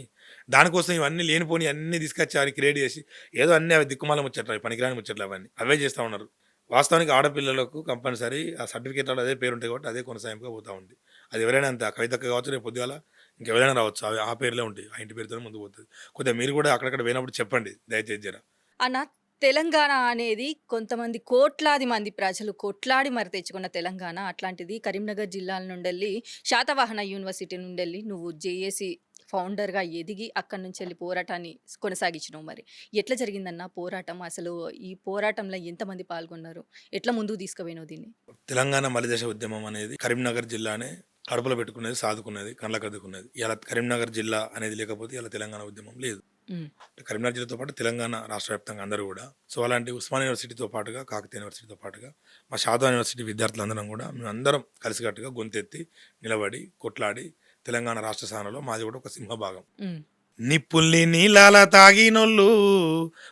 [SPEAKER 2] దానికోసం ఇవన్నీ లేనిపోని అన్నీ తీసుకొచ్చి అని క్రియేట్ చేసి ఏదో అన్నీ అవి దిక్కుమాల ముచ్చట్లు, పనికిరాని ముచ్చట్లు అవన్నీ అవే చేస్తూ ఉన్నారు. వాస్తవానికి ఆడపిల్లలకు కంపల్సరీ ఆ సర్టిఫికేట్లో అదే పేరు ఉంటాయి కాబట్టి అదే కొనసాగింపుగా పోతూ ఉంది. అది ఎవరైనా అంతే. ఆ కవితక్క కావచ్చు, రేపు పొద్దుగాల ఇంకెవరైనా రావచ్చు. అవి ఆ పేర్లే ఉంటాయి. ఆ ఇంటి పేరుతోనే ముందుకు పోతుంది. కొద్దిగా మీరు కూడా అక్కడక్కడ పోయినప్పుడు చెప్పండి దయచేసి జర.
[SPEAKER 1] అన్న తెలంగాణ అనేది కొంతమంది కోట్లాది మంది ప్రజలు కొట్లాడి మరి తెచ్చుకున్న తెలంగాణ. అట్లాంటిది కరీంనగర్ జిల్లాల నుండెళ్ళి శాతవాహన యూనివర్సిటీ నుండెళ్ళి నువ్వు జేఏసీ ఫౌండర్‌గా ఎదిగి అక్కడి నుంచెళ్ళి పోరాటాన్ని కొనసాగించినావు మరి. ఎట్లా జరిగిందన్న పోరాటం? అసలు ఈ పోరాటంలో ఎంతమంది పాల్గొన్నారు? ఎట్లా ముందుకు తీసుకుపోయినావు దీన్ని?
[SPEAKER 2] తెలంగాణ మలిదశ ఉద్యమం అనేది కరీంనగర్ జిల్లానే కడుపులో పెట్టుకునేది, సాదుకునేది, కళ్ళకద్దుకునేది. ఇలా కరీంనగర్ జిల్లా అనేది లేకపోతే ఇలా తెలంగాణ ఉద్యమం లేదు.
[SPEAKER 1] హ్మ్.
[SPEAKER 2] కరీంనగర్ జిల్లాతో పాటు తెలంగాణ రాష్ట్ర వ్యాప్తంగా అందరూ కూడా సో అలాంటి ఉస్మానియా యూనివర్సిటీతో పాటుగా కాకతీయ యూనివర్సిటీతో పాటుగా మా షాదా యూనివర్సిటీ విద్యార్థులందరం కూడా మేమందరం కలిసికట్టుగా గొంతెత్తి నిలబడి కొట్లాడి తెలంగాణ రాష్ట్ర సాధనలో మాది కూడా ఒక సింహభాగం.
[SPEAKER 1] హ్మ్.
[SPEAKER 2] నిప్పుల్ని నీలాల తాగినోళ్ళు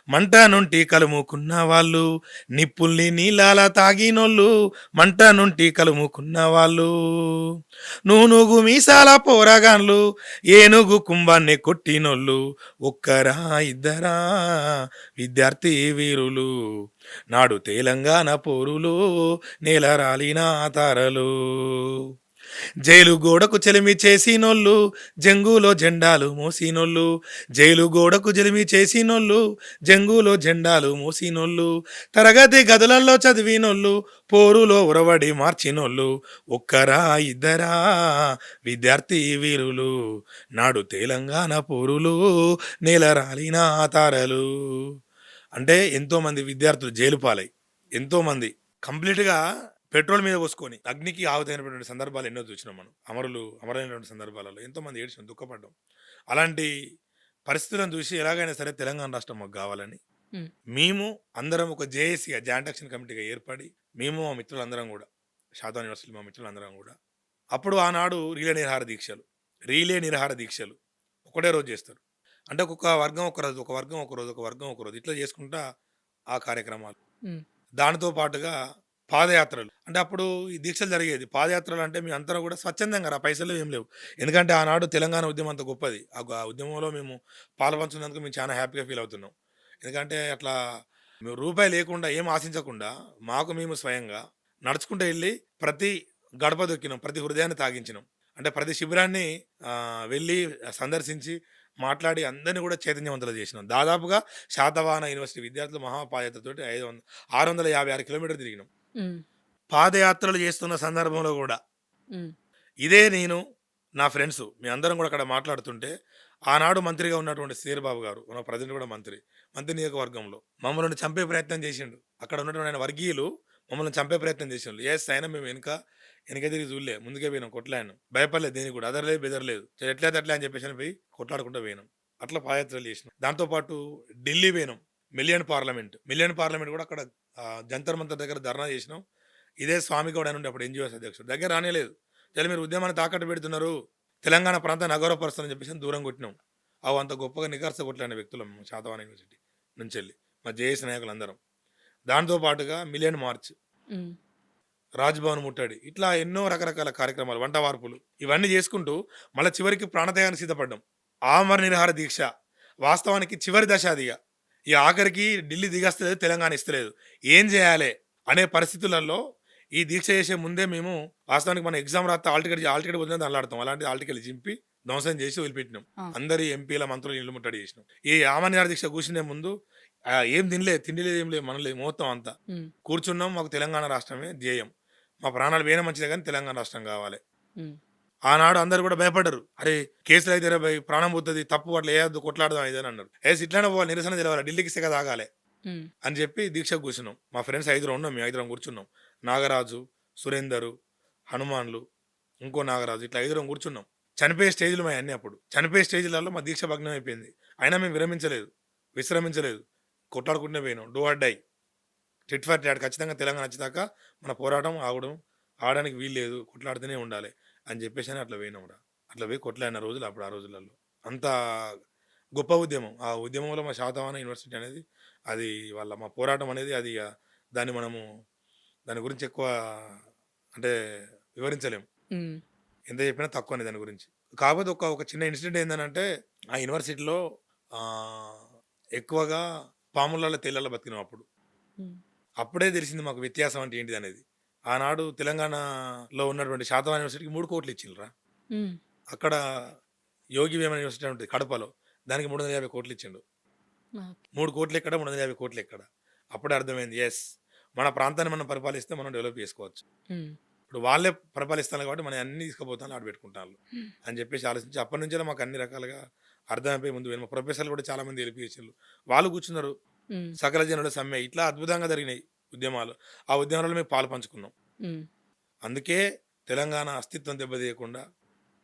[SPEAKER 2] మంట నుండి కలుముకున్న వాళ్ళు, నిప్పుల్ని నీలాల తాగినోళ్ళు మంట నుండి కలుముకున్న వాళ్ళు, నూనుగు మీసాల పోరగాన్లు ఏనుగు కుంభాన్ని కొట్టినోళ్ళు ఒక్కరా ఇద్దరా విద్యార్థి వీరులు, నాడు తెలంగాణ పోరులు నేల రాలిన తారలు, జైలు గోడకు చెలిమి చేసినోళ్ళు జంగులో జెండాలు మోసినోళ్ళు, జైలు గోడకు చెలిమి చేసినోళ్ళు జంగులో జెండాలు మోసినోళ్ళు, తరగతి గదులలో చదివినోళ్ళు పోరులో ఉరవడి మార్చినోళ్ళు ఒక్కరా ఇద్దరా విద్యార్థి వీరులు, నాడు తెలంగాణ పోరులు నేల రాలిన తారలు. అంటే ఎంతోమంది విద్యార్థులు జైలు పాలై ఎంతోమంది కంప్లీట్గా పెట్రోల్ మీద పోసుకొని అగ్నికి ఆహుతైనటువంటి సందర్భాలు ఎన్నో చూసినాం మనం. అమరైనటువంటి సందర్భాలలో ఎంతోమంది ఏడ్చినాం, దుఃఖపడ్డాం. అలాంటి పరిస్థితులను చూసి ఎలాగైనా సరే తెలంగాణ రాష్ట్రం మాకు కావాలని
[SPEAKER 1] హ్మ్.
[SPEAKER 2] మేము అందరం ఒక జేఏసీగా జాయింట్ యాక్షన్ కమిటీగా ఏర్పడి మేము మా మిత్రులందరం కూడా శాతా యూనివర్సిటీ మా మిత్రులందరం కూడా అప్పుడు ఆనాడు రీలే నిరాహార దీక్షలు ఒకటే రోజు చేస్తారు. అంటే ఒక్కొక్క వర్గం ఒక రోజు, ఒక వర్గం ఒక రోజు, ఒక వర్గం ఒక రోజు ఇట్లా చేసుకుంటా ఆ కార్యక్రమాలు.
[SPEAKER 1] హ్మ్.
[SPEAKER 2] దానితో పాటుగా పాదయాత్రలు. అంటే అప్పుడు ఈ దీక్షలు జరిగేది. పాదయాత్రలు అంటే మేము అందరం కూడా స్వచ్ఛందంగా పైసలు ఏం లేవు. ఎందుకంటే ఆనాడు తెలంగాణ ఉద్యమం అంత గొప్పది. ఆ ఉద్యమంలో మేము పాలుపంచుకున్నందుకు మేము చాలా హ్యాపీగా ఫీల్ అవుతున్నాం. ఎందుకంటే అట్లా మేము రూపాయి లేకుండా ఏం ఆశించకుండా మాకు మేము స్వయంగా నడుచుకుంటూ వెళ్ళి ప్రతి గడప దొక్కినాం. ప్రతి హృదయాన్ని తాగించినాం. అంటే ప్రతి శిబిరాన్ని వెళ్ళి సందర్శించి మాట్లాడి అందరిని కూడా చైతన్యవంతులు చేసినాం. దాదాపుగా శాతవాహన యూనివర్సిటీ విద్యార్థులు మహాపాదయాత్రతోటి 656 కిలోమీటర్లు తిరిగినాం.
[SPEAKER 1] హ్మ్.
[SPEAKER 2] పాదయాత్రలు చేస్తున్న సందర్భంలో కూడా
[SPEAKER 1] హ్మ్.
[SPEAKER 2] ఇదే నేను నా ఫ్రెండ్స్ మీ అందరం కూడా అక్కడ మాట్లాడుతుంటే ఆనాడు మంత్రిగా ఉన్నటువంటి శ్రీబాబు గారు మన ప్రజెంట్ కూడా మంత్రి నియోజకవర్గంలో మమ్మల్ని చంపే ప్రయత్నం చేసిండు. అక్కడ ఉన్నటువంటి ఆయన వర్గీయులు మమ్మల్ని చంపే ప్రయత్నం చేసిండు. ఎస్ అయినా మేము వెనక తిరిగి చూడలే, ముందుకే పోయినాం, కొట్లాడినాం, భయపడలేదు, దేనికి కూడా అదరలేదు బెదరలేదు, ఎట్లయితే అట్లా అని చెప్పేసి పోయి కొట్లాడుకుంటూ పోయినాం. అట్లా పాదయాత్రలు చేసినాం. దాంతోపాటు ఢిల్లీ పోయినాం. మిలియన్ పార్లమెంట్ కూడా అక్కడ జంతర్ మంతర్ దగ్గర ధర్నా చేసినాం. ఇదే స్వామి గౌడ్ అని ఉండే అప్పుడు ఎన్జిఓస్ అధ్యక్షుడు దగ్గర రానేలేదు. చలి మీరు ఉద్యమాన్ని తాకట్టు పెడుతున్నారు, తెలంగాణ ప్రాంతాన్ని అగౌరవపరుస్తారని చెప్పేసి దూరం కొట్టినాం. అవి అంత గొప్పగా నిఖర్స కొట్లాడిన వ్యక్తులం శాతవాహన యూనివర్సిటీ నుంచి వెళ్ళి మా జేఏసీ నాయకులందరం. దాంతో పాటుగా మిలియన్ మార్చ్,
[SPEAKER 1] హ్మ్.
[SPEAKER 2] రాజ్భవన్ ముట్టడి, ఇట్లా ఎన్నో రకరకాల కార్యక్రమాలు, వంట వార్పులు ఇవన్నీ చేసుకుంటూ మళ్ళీ చివరికి ప్రాణత్యాగానికి సిద్ధపడ్డాం. ఆమర నిరాహార దీక్ష వాస్తవానికి చివరి దశ అదిగా. ఈ ఆఖరికి ఢిల్లీ దిగస్తలేదు, తెలంగాణ ఇస్తలేదు, ఏం చేయాలి అనే పరిస్థితులలో ఈ దీక్ష చేసే ముందే మేము వాస్తవానికి మన ఎగ్జామ్ రాస్తే ఆల్టికెట్ వదిలేదని అల్లాడతాం. అలాంటి ఆల్టికెట్ చింపి ధ్వంసం చేసి వదిలిపెట్టినాం.
[SPEAKER 1] ఆ!
[SPEAKER 2] అందరి ఎంపీల మంత్రులు ఇల్లు ముట్టడి చేసినాం. ఈ ఆమర నిరాహార దీక్ష కూర్చునే ముందు ఏం తినలేదు, తిండి లేదు, ఏం లేదు, మనం లేదు, మొత్తం అంతా
[SPEAKER 1] హ్మ్.
[SPEAKER 2] కూర్చున్నాం. మాకు తెలంగాణ రాష్ట్రమే ధ్యేయం. మా ప్రాణాలు పోయినా మంచిదే కానీ తెలంగాణ రాష్ట్రం కావాలి.
[SPEAKER 1] హ్మ్.
[SPEAKER 2] ఆనాడు అందరూ కూడా భయపడ్డారు. అరే! కేసులు అయితేరా భయ్ ప్రాణం పోతది. తప్పు అట్లా చేయొద్దు కొట్లాడదాం ఇది అని అన్నారు. ఇట్లనే పోవాలి నిరసన తెలవాలి. ఢిల్లీకి ఇసుక తాగాలే
[SPEAKER 1] హ్మ్.
[SPEAKER 2] అని చెప్పి దీక్షకు కూర్చున్నాం. మా ఫ్రెండ్స్ ఐదుగురం ఉన్నాం. మేము ఐదుగురం కూర్చున్నాం. నాగరాజు, సురేందరు, హనుమాన్లు, ఇంకో నాగరాజు ఇట్లా ఐదుగురం కూర్చున్నాం. చనిపోయే స్టేజ్‌లు మాయన్నీ అప్పుడు. చనిపోయే స్టేజ్‌లలో మా దీక్ష భగ్నం అయిపోయింది. అయినా మేము విశ్రమించలేదు. కొట్లాడుకుంటూనే పోయినాం. Do or die. Tit for tat ఖచ్చితంగా తెలంగాణ వచ్చేదాకా మన పోరాటం ఆగడానికి వీల్లేదు. కొట్లాడుతూనే ఉండాలి అని చెప్పేసని అట్లా పోయినాంరా. అట్లా పోయి కొట్లాడిన రోజులు అప్పుడు ఆ రోజులలో. అంత గొప్ప ఉద్యమం. ఆ ఉద్యమంలో మా శాతవాహన యూనివర్సిటీ అనేది అది మా పోరాటం అనేది అది దాన్ని మనము దాని గురించి ఎక్కువ అంటే వివరించలేము.
[SPEAKER 1] హ్మ్.
[SPEAKER 2] ఎంత చెప్పినా తక్కువనే దాని గురించి. కాకపోతే ఒక చిన్న ఇన్సిడెంట్ ఏందనంటే ఆ యూనివర్సిటీలో ఆహ్, ఎక్కువగా పాములల్ల, తేళ్లల్ల బతికినాం అప్పుడు.
[SPEAKER 1] హ్మ్.
[SPEAKER 2] అప్పుడే తెలిసింది మాకు వ్యత్యాసం అంటే ఏంటిదనేది. ఆనాడు తెలంగాణలో ఉన్నటువంటి శాతవాహన యూనివర్సిటీకి 3,00,00,000 ఇచ్చిండ్రురా.
[SPEAKER 1] హ్మ్.
[SPEAKER 2] అక్కడ యోగి వేమన యూనివర్సిటీ అని ఉంటది కడపలో. దానికి 350,00,00,000 ఇచ్చిండు.
[SPEAKER 1] ఓకే.
[SPEAKER 2] 3,00,00,000 ఎక్కడ, 350,00,000 ఎక్కడ. అప్పుడే అర్థమైంది. మన ప్రాంతాన్ని మనం పరిపాలిస్తే మనం డెవలప్ చేసుకోవచ్చు.
[SPEAKER 1] హ్మ్.
[SPEAKER 2] ఇప్పుడు వాళ్ళే పరిపాలిస్తాను కాబట్టి మనం అన్నీ తీసుకుపోతాను ఆడ పెట్టుకుంటాళ్ళు
[SPEAKER 1] హ్మ్.
[SPEAKER 2] అని చెప్పేసి ఆలోచించి అప్పటి నుంచే మాకు అన్ని రకాలుగా అర్థమైపోయి ముందు పోయినాం. మా ప్రొఫెసర్లు కూడా చాలా మంది చేసిండ్రు. వాళ్ళు కూర్చున్నారు.
[SPEAKER 1] హ్మ్.
[SPEAKER 2] సకల జనుల సమ్మె ఇట్లా అద్భుతంగా జరిగినాయి ఉద్యమాలు. ఆ ఉద్యమాలలో మేము పాలు పంచుకున్నాం.
[SPEAKER 1] హ్మ్.
[SPEAKER 2] అందుకే తెలంగాణ అస్తిత్వం దెబ్బతీయకుండా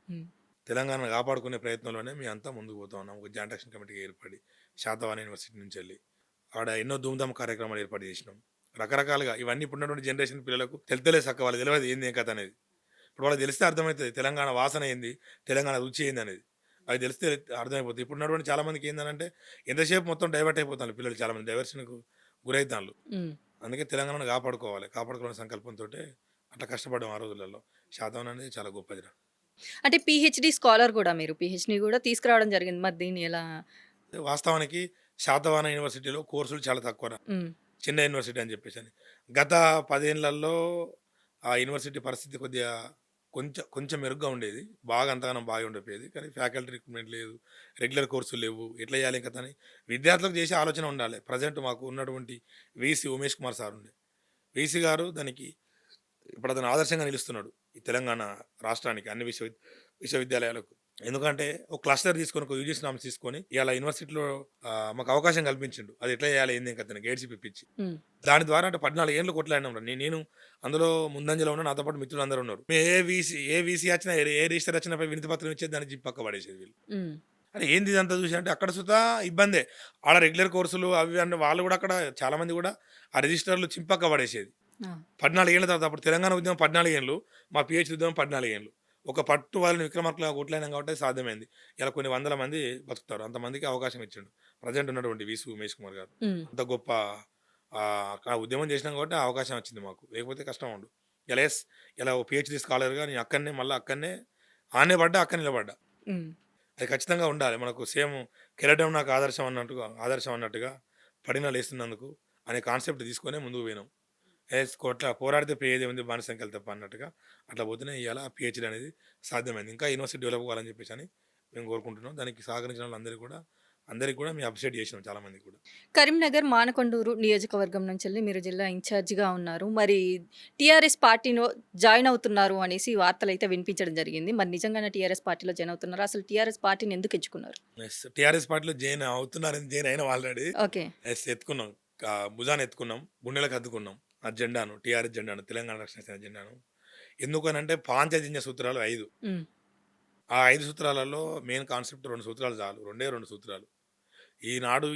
[SPEAKER 1] హ్మ్.
[SPEAKER 2] తెలంగాణను కాపాడుకునే ప్రయత్నంలోనే మేమంతా ముందుకు పోతా ఉన్నాం. ఒక జాయింట్ యాక్షన్ కమిటీగా ఏర్పడి శాతవాహన యూనివర్సిటీ నుంచెళ్ళి ఆడ ఎన్నో ధూమ్‌ధామ్ కార్యక్రమాలు ఏర్పాటు చేసినాం. రకరకాలుగా ఇవన్నీ ఇప్పుడున్నటువంటి జనరేషన్ పిల్లలకు తెలుస్తలే సక్క వాళ్ళకి తెలవదు ఏంది ఏం కథ అనేది. ఇప్పుడు వాళ్ళకి తెలిస్తే అర్థమవుతది. తెలంగాణ వాసన ఏంది? తెలంగాణ రుచి ఏందనేది. అవి తెలిస్తే అర్థమైపోతది. ఇప్పుడున్నటువంటి చాలా మందికి ఏందనంటే ఎంతసేపు మొత్తం డైవర్ట్ అయిపోతాండ్రు పిల్లలు చాలా మంది డైవర్షన్‌కు గురైతాండ్రు.
[SPEAKER 1] హ్మ్.
[SPEAKER 2] అందుకే తెలంగాణను కాపాడుకోవాలి. కాపాడుకోవాలనే సంకల్పంతోటే అట్లా కష్టపడ్డాం ఆ రోజులలో. శాతవాహన అనేది చాలా గొప్పదిరా.
[SPEAKER 1] అంటే పీహెచ్‌డీ స్కాలర్ గూడా మీరు. పీహెచ్‌డీ గూడా తీసుకురావడం జరిగింది. మరి దీన్ని ఎలా?
[SPEAKER 2] వాస్తవానికి శాతవాహన యూనివర్సిటీలో కోర్సులు చాలా తక్కువరా.
[SPEAKER 1] హ్మ్.
[SPEAKER 2] చిన్న యూనివర్సిటీ అని చెప్పేసని. గత 10 ఏళ్లలో ఆ యూనివర్సిటీ పరిస్థితి కొద్దిగా కొంచెం కొంచెం మెరుగ్గా ఉండేది. బాగా అంతగానం బాగా ఉండకపోయేది. కానీ ఫ్యాకల్టీ రిక్రూట్‌మెంట్ లేదు. రెగ్యులర్ కోర్సులు లేవు. ఎట్లా చేయాలి కథ అని విద్యార్థులకు చేసే ఆలోచన ఉండాలి. ప్రెజెంట్ మాకు ఉన్నటువంటి వీసీ ఉమేష్ కుమార్ సార్ ఉండే. వీసీ గారు దానికి ఇప్పుడు అతను ఆదర్శంగా నిలుస్తున్నాడు. ఈ తెలంగాణ రాష్ట్రానికి అన్ని విశ్వవిద్యాలయాలకు. ఎందుకంటే ఒక క్లస్టర్ తీసుకొని ఒక యూజీసీ నామ్స్ తీసుకొని ఇయాల యూనివర్సిటీలో మాకు అవకాశం కల్పించిండు. అది ఎట్లా చేయాలి ఏంది అని కథని గైడ్స్ ఇప్పించి.
[SPEAKER 1] హ్మ్.
[SPEAKER 2] దాని ద్వారా అంటే 14 ఏండ్లు కొట్లాడినాంరా. నేను అందులో ముందంజలో ఉన్నా. నాతో పాటు మిత్రులందరూ ఉన్నారు. మేము ఏ వీసీ వచ్చినా, ఏ రిజిస్టర్ వచ్చినా పోయి వినతి పత్రం ఇచ్చేది దాన్ని జిప్ పక్క పడేసేది వీళ్ళు.
[SPEAKER 1] హ్మ్.
[SPEAKER 2] అరే ఏంది ఇదంతా చూసి అంటే అక్కడ సుతా ఇబ్బందే. ఆడ రెగ్యులర్ కోర్సులు అవి అంటే వాళ్ళు కూడా అక్కడ చాలా మంది కూడా ఆ రిజిస్టర్లు చింపక్క పడేసేది.
[SPEAKER 1] ఆ!
[SPEAKER 2] 14 ఏళ్ల తర్వాత అప్పుడు తెలంగాణ ఉద్యమం 14 ఏండ్లు. మా పీహెచ్‌డీ ఉద్యమం 14 ఏండ్లు. ఒక పట్టు వాళ్ళని విక్రమార్కులుగా కొట్లాడినాం కాబట్టి అది సాధ్యమైంది. ఇలా కొన్ని వందల మంది బతుకుతారు. అంతమందికి అవకాశం ఇచ్చిండు. ప్రెజెంట్ ఉన్నటువంటి వీసు ఉమేష్ కుమార్ గారు.
[SPEAKER 1] హ్మ్.
[SPEAKER 2] అంత గొప్ప ఆ ఉద్యమం చేసినాం కాబట్టి ఆ అవకాశం వచ్చింది మాకు. లేకపోతే కష్టం ఉండు. ఇలా ఇలా ఓ పీహెచ్‌డీ స్కాలర్‌గా నేను అక్కడనే ఆడనే పడ్డా, అక్కడ నిలబడ్డా.
[SPEAKER 1] హ్మ్.
[SPEAKER 2] అది ఖచ్చితంగా ఉండాలి. మనకు సేమ్ 'కెరటం నాకు ఆదర్శం' అన్నట్టుగా పడినా లేస్తున్నందుకు అనే కాన్సెప్ట్ తీసుకొనే ముందుకు పోయినాం. పోరాడితే పోయేదేముంది బానిసంకెళ్ళ తప్ప అన్నట్టుగా అట్లా పోతేనే ఇయాల పీహెచ్‌డీ అనేది సాధ్యమైంది. ఇంకా యూనివర్సిటీ డెవలప్ అవ్వాలని చెప్పేసని మేము కోరుకుంటున్నాం. దానికి సహకరించిన అందరికి కూడా మేము అప్రిషియేట్ చేసినాం చాలా మందికి కూడా.
[SPEAKER 1] కరీంనగర్ మానకొండూరు నియోజకవర్గం నుంచెల్లి మీరు జిల్లా ఇన్ఛార్జిగా ఉన్నారు. మరి టీఆర్ఎస్ పార్టీలో జాయిన్ అవుతున్నారు అనేసి వార్తలైతే వినిపించడం జరిగింది. మరి నిజంగానే టీఆర్ఎస్ పార్టీలో జాయిన్ అవుతున్నారా? అసలు టీఆర్ఎస్ పార్టీని ఎందుకు ఎంచుకున్నారు?
[SPEAKER 2] టీఆర్ఎస్ పార్టీలో జాయిన్ అయినాం ఆల్రెడీ.
[SPEAKER 1] ఓకే.
[SPEAKER 2] ఎత్తుకున్నాం. భుజాన ఎత్తుకున్నాం. గుండెలకు అద్దుకున్నాం. ఆ జెండాను టీఆర్ఎస్ జెండాను తెలంగాణ రక్షణ సేన జెండాను. ఎందుకనంటే పాంచజన్య సూత్రాలు 5.
[SPEAKER 1] హ్మ్.
[SPEAKER 2] ఆ 5 సూత్రాలలో మెయిన్ కాన్సెప్ట్ 2 సూత్రాలు చాలు. 2 సూత్రాలు. ఈనాడు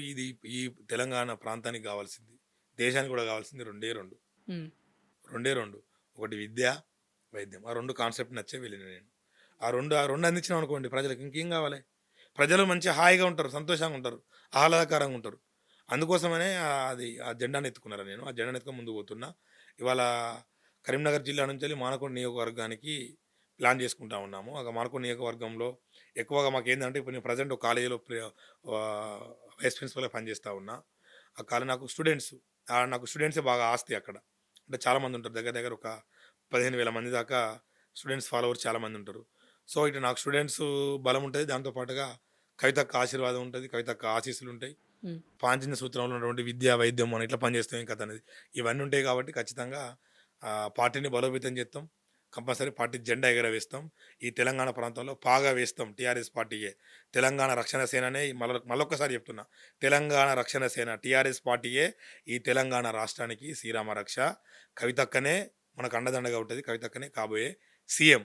[SPEAKER 2] ఈ తెలంగాణ ప్రాంతానికి కావాల్సింది, దేశానికి కూడా కావాల్సింది 2.
[SPEAKER 1] హ్మ్.
[SPEAKER 2] 2. ఒకటి విద్య, వైద్యం. ఆ 2 కాన్సెప్ట్ నచ్చే వెళ్ళిన నేను. ఆ రెండు అందించినామనుకోండి ప్రజలకు ఇంకేం కావాలి? ప్రజలు మంచిగా హాయిగా ఉంటారు, సంతోషంగా ఉంటారు, ఆహ్లాదకరంగా ఉంటారు. అందుకోసమనే ఆ జెండాను ఎత్తుకున్నారా నేను. ఆ జెండాను ఎత్తుకొని ముందుకు పోతున్నా. ఇవాళ కరీంనగర్ జిల్లా నుంచెల్లి మానకొండ నియోజకవర్గానికి ప్లాన్ చేసుకుంటా ఉన్నాము. మానకొండ నియోజకవర్గంలో ఎక్కువగా మాకేందంటే ఇప్పుడు నేను ప్రెజెంట్ ఒక కాలేజీలో వైస్ ప్రిన్సిపల్‌గా పనిచేస్తా ఉన్నా. నాకు స్టూడెంట్సే బాగా ఆస్తి అక్కడ. అంటే చాలామంది ఉంటారు. దగ్గర దగ్గర ఒక 15,000 మంది దాకా స్టూడెంట్స్ ఫాలోవర్స్ చాలామంది ఉంటారు. సో, ఇటు నాకు స్టూడెంట్స్ బలం ఉంటది. దాంతో పాటుగా కవితక్క ఆశీర్వాదం ఉంటది. కవితక్క ఆశీస్సులుంటాయి.
[SPEAKER 1] హ్మ్.
[SPEAKER 2] పాంచజన్య సూత్రంలో ఉన్నటువంటి విద్య, వైద్యం మనం ఎట్లా పనిచేస్తాం ఏం కథ అనేది ఇవన్నీ ఉంటాయి కాబట్టి ఖచ్చితంగా పార్టీని బలోపేతం చేస్తాం. కంపల్సరీ పార్టీ జెండా ఎగరవేస్తాం. ఈ తెలంగాణ ప్రాంతంలో పాగా వేస్తాం టీఆర్ఎస్ పార్టీయే. తెలంగాణ రక్షణ సేననే మళ్ళొక్కసారి చెప్తున్నా. తెలంగాణ రక్షణ సేన టీఆర్ఎస్ పార్టీయే ఈ తెలంగాణ రాష్ట్రానికి శ్రీరామ రక్ష. కవితక్కనే మనకు అండదండగా ఉంటుంది. కవితక్కనే కాబోయే సీఎం.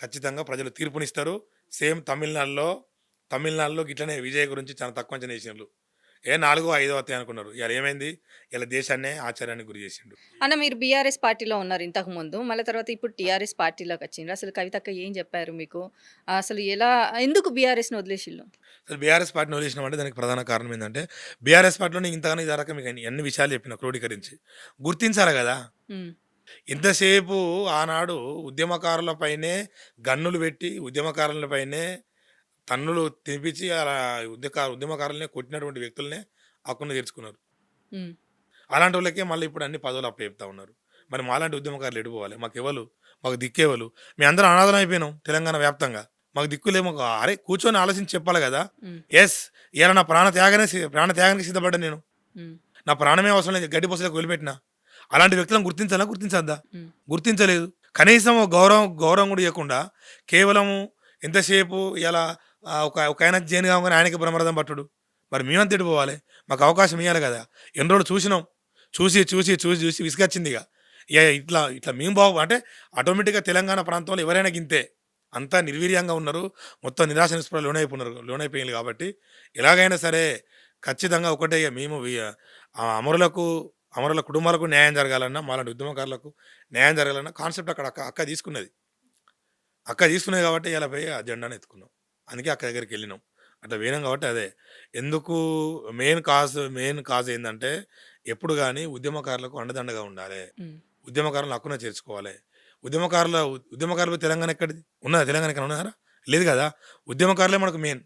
[SPEAKER 2] ఖచ్చితంగా ప్రజలు తీర్పునిస్తారు. సేమ్ తమిళనాడులో గిట్లనే విజయ్ గురించి చాలా తక్కువ అంచనా వేసిండ్రు. 4, 5 వస్తాయి అనుకున్నారు. ఇవాళ ఏమైంది? ఇలా దేశాన్నే ఆశ్చర్యానికి గురి చేసిండు.
[SPEAKER 1] అన్న మీరు బీఆర్ఎస్ పార్టీలో ఉన్నారు ఇంతకుముందు. మళ్ళీ తర్వాత ఇప్పుడు టీఆర్ఎస్ పార్టీలోకి వచ్చిండ్రు. అసలు కవితక్క ఏం చెప్పారు మీకు? అసలు ఎందుకు బీఆర్ఎస్‌ని వదిలేసిల్లు?
[SPEAKER 2] అసలు బీఆర్ఎస్ పార్టీని వదిలేసినామంటే దానికి ప్రధాన కారణం ఏంటంటే, బీఆర్ఎస్ పార్టీలో నేను ఇంతగానో ఇదివరకు మీకు అన్ని విషయాలు చెప్పిన క్రోడీకరించి. గుర్తించాలి కదా!
[SPEAKER 1] హ్మ్.
[SPEAKER 2] ఇంతసేపు ఆనాడు ఉద్యమకారులపైనే గన్నులు పెట్టి, ఉద్యమకారులపైనే తన్నులు తినిపించి అలా ఉద్యమకారులనే కొట్టినటువంటి వ్యక్తులనే హక్కున చేర్చుకున్నారు.
[SPEAKER 1] హ్మ్.
[SPEAKER 2] అలాంటి వాళ్ళకే మళ్ళీ ఇప్పుడు అన్ని పదవులు అప్పచెప్తా ఉన్నారు. మరి మాలాంటి ఉద్యమకారులు ఎడిపోవాలి? మాకు దిక్కేవలు? మేము అందరం అనాథలం అయిపోయినాం తెలంగాణ వ్యాప్తంగా. మాకు దిక్కులే. మాకు అరే కూర్చొని ఆలోచించి చెప్పాలి కదా!
[SPEAKER 1] హ్మ్.
[SPEAKER 2] ఇవాళ నా ప్రాణ త్యాగానికి సిద్ధపడ్డా నేను.
[SPEAKER 1] హ్మ్.
[SPEAKER 2] నా ప్రాణమే అవసరం లేదు. గడ్డి పొసలకు వదిలిపెట్టినా. అలాంటి వ్యక్తులను గుర్తించాలా? గుర్తించద్దా?
[SPEAKER 1] హ్మ్.
[SPEAKER 2] గుర్తించలేదు. కనీసం ఒక గౌరవం కూడా ఇవ్వకుండా కేవలము ఎంతసేపు ఇలా ఒక ఆయన జైలు కాగానే ఆయనకి బ్రహ్మరథం పట్టుడు. మరి మేమంత ఎడిపోవాలి? మాకు అవకాశం ఇవ్వాలి కదా! ఎన్ని రోజులు చూసినాం. చూసి విసుగొచ్చింది ఇక. ఇట్లా మేము అంటే ఆటోమేటిక్గా తెలంగాణ ప్రాంతంలో ఎవరైనా గింతే. అంతా నిర్వీర్యంగా ఉన్నారు. మొత్తం నిరాశ నిస్పృహలు లోనైపోయింది కాబట్టి ఎలాగైనా సరే ఖచ్చితంగా ఒకటే ఇక మేము అమరుల కుటుంబాలకు న్యాయం జరగాలన్నా, మాలాంటి ఉద్యమకారులకు న్యాయం జరగాలన్నా కాన్సెప్ట్ అక్కడ అక్క తీసుకున్నది. కాబట్టి ఇలా పోయి ఆ జెండాను ఎత్తుకున్నాం. అందుకే అక్క దగ్గరికి వెళ్ళినాం. అట్లా పోయినాం కాబట్టి అదే. ఎందుకు మెయిన్ కాజ్ ఏంటంటే ఎప్పుడు కానీ ఉద్యమకారులకు అండదండగా ఉండాలి.
[SPEAKER 1] హ్మ్.
[SPEAKER 2] ఉద్యమకారులను హక్కున చేర్చుకోవాలి. ఉద్యమకారులు తెలంగాణ ఎక్కడిది? ఉన్నదా? తెలంగాణ ఎక్కడ ఉన్నారా? లేదు కదా! ఉద్యమకారులే మనకు మెయిన్.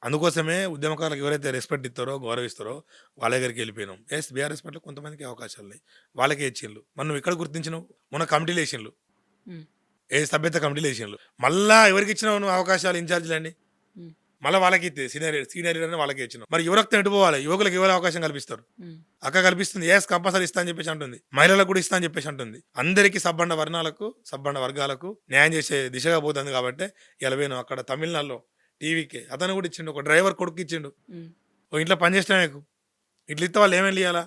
[SPEAKER 2] అందుకోసమే ఉద్యమకారులకు ఎవరైతే రెస్పెక్ట్ ఇస్తారో, గౌరవిస్తారో వాళ్ళ దగ్గరికి వెళ్ళిపోయినాం. బీఆర్ఎస్ పార్టీలో కొంతమందికి అవకాశాలు ఉన్నాయి. వాళ్ళకే ఇచ్చిండ్రు. మరి నువ్వు ఎక్కడ గుర్తించినావు? మొన్న కమిటీలు వేసిండ్రు.
[SPEAKER 1] హ్మ్.
[SPEAKER 2] సభ్యత కమిటీలు వేసిండ్రు. మళ్ళా ఎవరికి ఇచ్చినావు నువ్వు అవకాశాలు ఇన్ఛార్జీలన్నీ?
[SPEAKER 1] హ్మ్.
[SPEAKER 2] మళ్ళీ వాళ్ళకి ఇస్తే సీనియర్ లీడర్ని వాళ్ళకే ఇచ్చినావు. మరి యువరక్తం ఎటు పోవాలి? యువకులకు ఎవరు అవకాశం కల్పిస్తారు?
[SPEAKER 1] హ్మ్.
[SPEAKER 2] అక్క కల్పిస్తుంది. కంపల్సరీ ఇస్తా అని చెప్పేసి అంటుంది. మహిళలకు కూడా ఇస్తా అని చెప్పేసి అంటుంది. అందరికీ సబ్బండ వర్గాలకు న్యాయం చేసే దిశగా పోతుంది కాబట్టి ఇలా పోయినాం. అక్కడ తమిళనాడులో టీవీకి అతను కూడా ఇచ్చిండు. ఒక డ్రైవర్ కొడుకు ఇచ్చిండు.
[SPEAKER 1] హ్మ్.
[SPEAKER 2] ఓ ఇంట్లో పనిచేసినా ఇట్లా ఇస్తే వాళ్ళు ఏమేమి ఇవ్వాలా?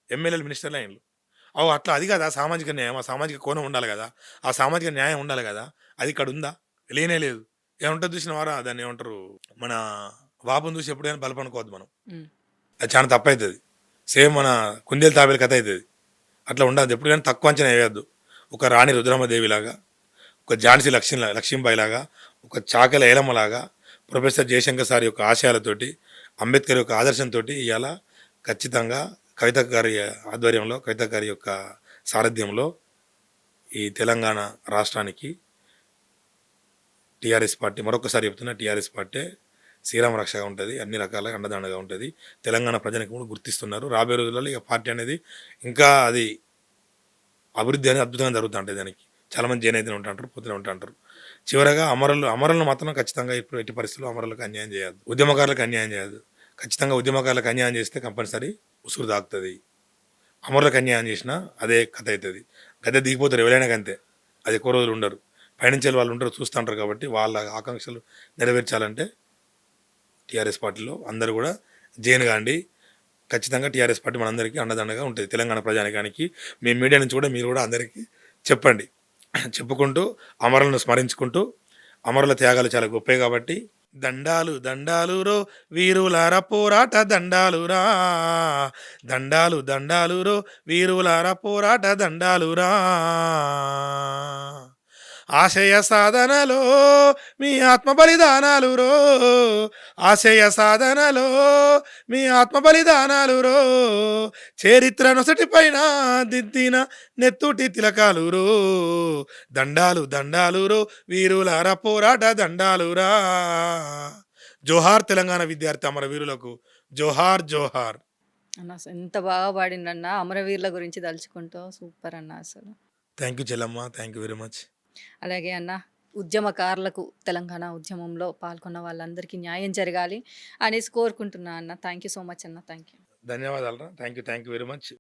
[SPEAKER 2] ఎమ్మెల్యేలు మినిస్టర్లు అయ్యిండ్రు. అట్లా అది కదా సామాజిక న్యాయం. ఆ సామాజిక కోణం ఉండాలి కదా! ఆ సామాజిక న్యాయం ఉండాలి కదా! అది ఇక్కడ ఉందా? లేనే లేదు. ఏముంటుంది చూసినవారా? దాన్ని ఏమంటారు? మన వాపును చూసి ఎప్పుడైనా బలపనుకోవద్దు మనం.
[SPEAKER 1] హ్మ్.
[SPEAKER 2] అది చాలా తప్పు అవుతుంది. సేమ్ మన కుందేలు తాబేలు కథ అవుతుంది. అట్లా ఉండదు. ఎప్పుడు కానీ తక్కువ అంచనా వేయద్దు. ఒక రాణి రుద్రమదేవిలాగా, ఒక ఝాన్సీ లక్ష్మీబాయిలాగా, ఒక చాకల ఏలమ్మలాగా, ప్రొఫెసర్ జయశంకర్ సార్ యొక్క ఆశయాలతోటి, అంబేద్కర్ యొక్క ఆదర్శంతో ఇవాళ ఖచ్చితంగా కవిత గారి ఆధ్వర్యంలో, కవిత గారి యొక్క సారథ్యంలో ఈ తెలంగాణ రాష్ట్రానికి టీఆర్ఎస్ పార్టీ, మరొకసారి చెప్తున్నా, టీఆర్ఎస్ పార్టీ శ్రీరామ రక్షగా ఉంటుంది. అన్ని రకాలుగా అండదండగా ఉంటుంది. తెలంగాణ ప్రజలకు కూడా గుర్తిస్తున్నారు. రాబోయే రోజుల్లో ఇక పార్టీ అనేది ఇంకా అది అభివృద్ధి అనేది అద్భుతంగా జరుగుతుంటుంది. దానికి చాలామంది జైన్ అయితే ఉంటాంటారు, పోతూనే ఉంటాంటారు. చివరగా అమరులను మాత్రం ఖచ్చితంగా ఇప్పుడు ఎట్టి పరిస్థితుల్లో అమరులకు అన్యాయం చేయద్దు. ఉద్యమకారులకు అన్యాయం చేయద్దు. ఖచ్చితంగా ఉద్యమకారులకు అన్యాయం చేస్తే కంపల్సరీ ఉసురు దాకుతుంది. అమరులకు అన్యాయం చేసినా అదే కథ అవుతుంది. గద్దె దిగిపోతారు ఎవరైనా అంతే. అది ఎక్కువ రోజులు ఉండరు. పయనించే వాళ్ళు ఉంటారు, చూస్తుంటారు. కాబట్టి వాళ్ళ ఆకాంక్షలు నెరవేర్చాలంటే టీఆర్ఎస్ పార్టీలో అందరూ కూడా జైన్ కాండి. ఖచ్చితంగా టీఆర్ఎస్ పార్టీ మనందరికీ అండదండగా ఉంటుంది. తెలంగాణ ప్రజానికానికి మీ మీడియా నుంచి కూడా మీరు కూడా అందరికీ చెప్పండి. చెప్పుకుంటూ అమరులను స్మరించుకుంటూ, అమరుల త్యాగాలు చాలా గొప్పవి కాబట్టి దండాలు రో వీరులార పోరాట దండాలురా, దండాలు రో వీరులార పోరాట దండాలురా, ఆశయ సాధనలో మీ ఆత్మ బలిదానాలు రో, ఆశయ సాధనలో మీ ఆత్మ బలిదానాలు రో, చరిత్ర నొసటి పైన దిద్దిన నెత్తుటి తిలకాలు రో, దండాలు రో వీరులార పోరాట దండాలురా. జోహార్ తెలంగాణ విద్యార్థి అమరవీరులకు జోహార్ జోహార్.
[SPEAKER 1] అన్న ఎంత బాగా పాడిండ్రన్న అమరవీరుల గురించి తలుచుకుంటూ. సూపర్ అన్న అసలు.
[SPEAKER 2] Thank you Chellamma. Thank you very much.
[SPEAKER 1] అలాగే అన్న ఉద్యమకారులకు తెలంగాణ ఉద్యమంలో పాల్గొన్న వాళ్ళందరికీ న్యాయం జరగాలి అనేసి కోరుకుంటున్నా అన్న. థ్యాంక్ యూ సో మచ్ అన్న. Thank you.
[SPEAKER 2] ధన్యవాదాలు. Thank you very much.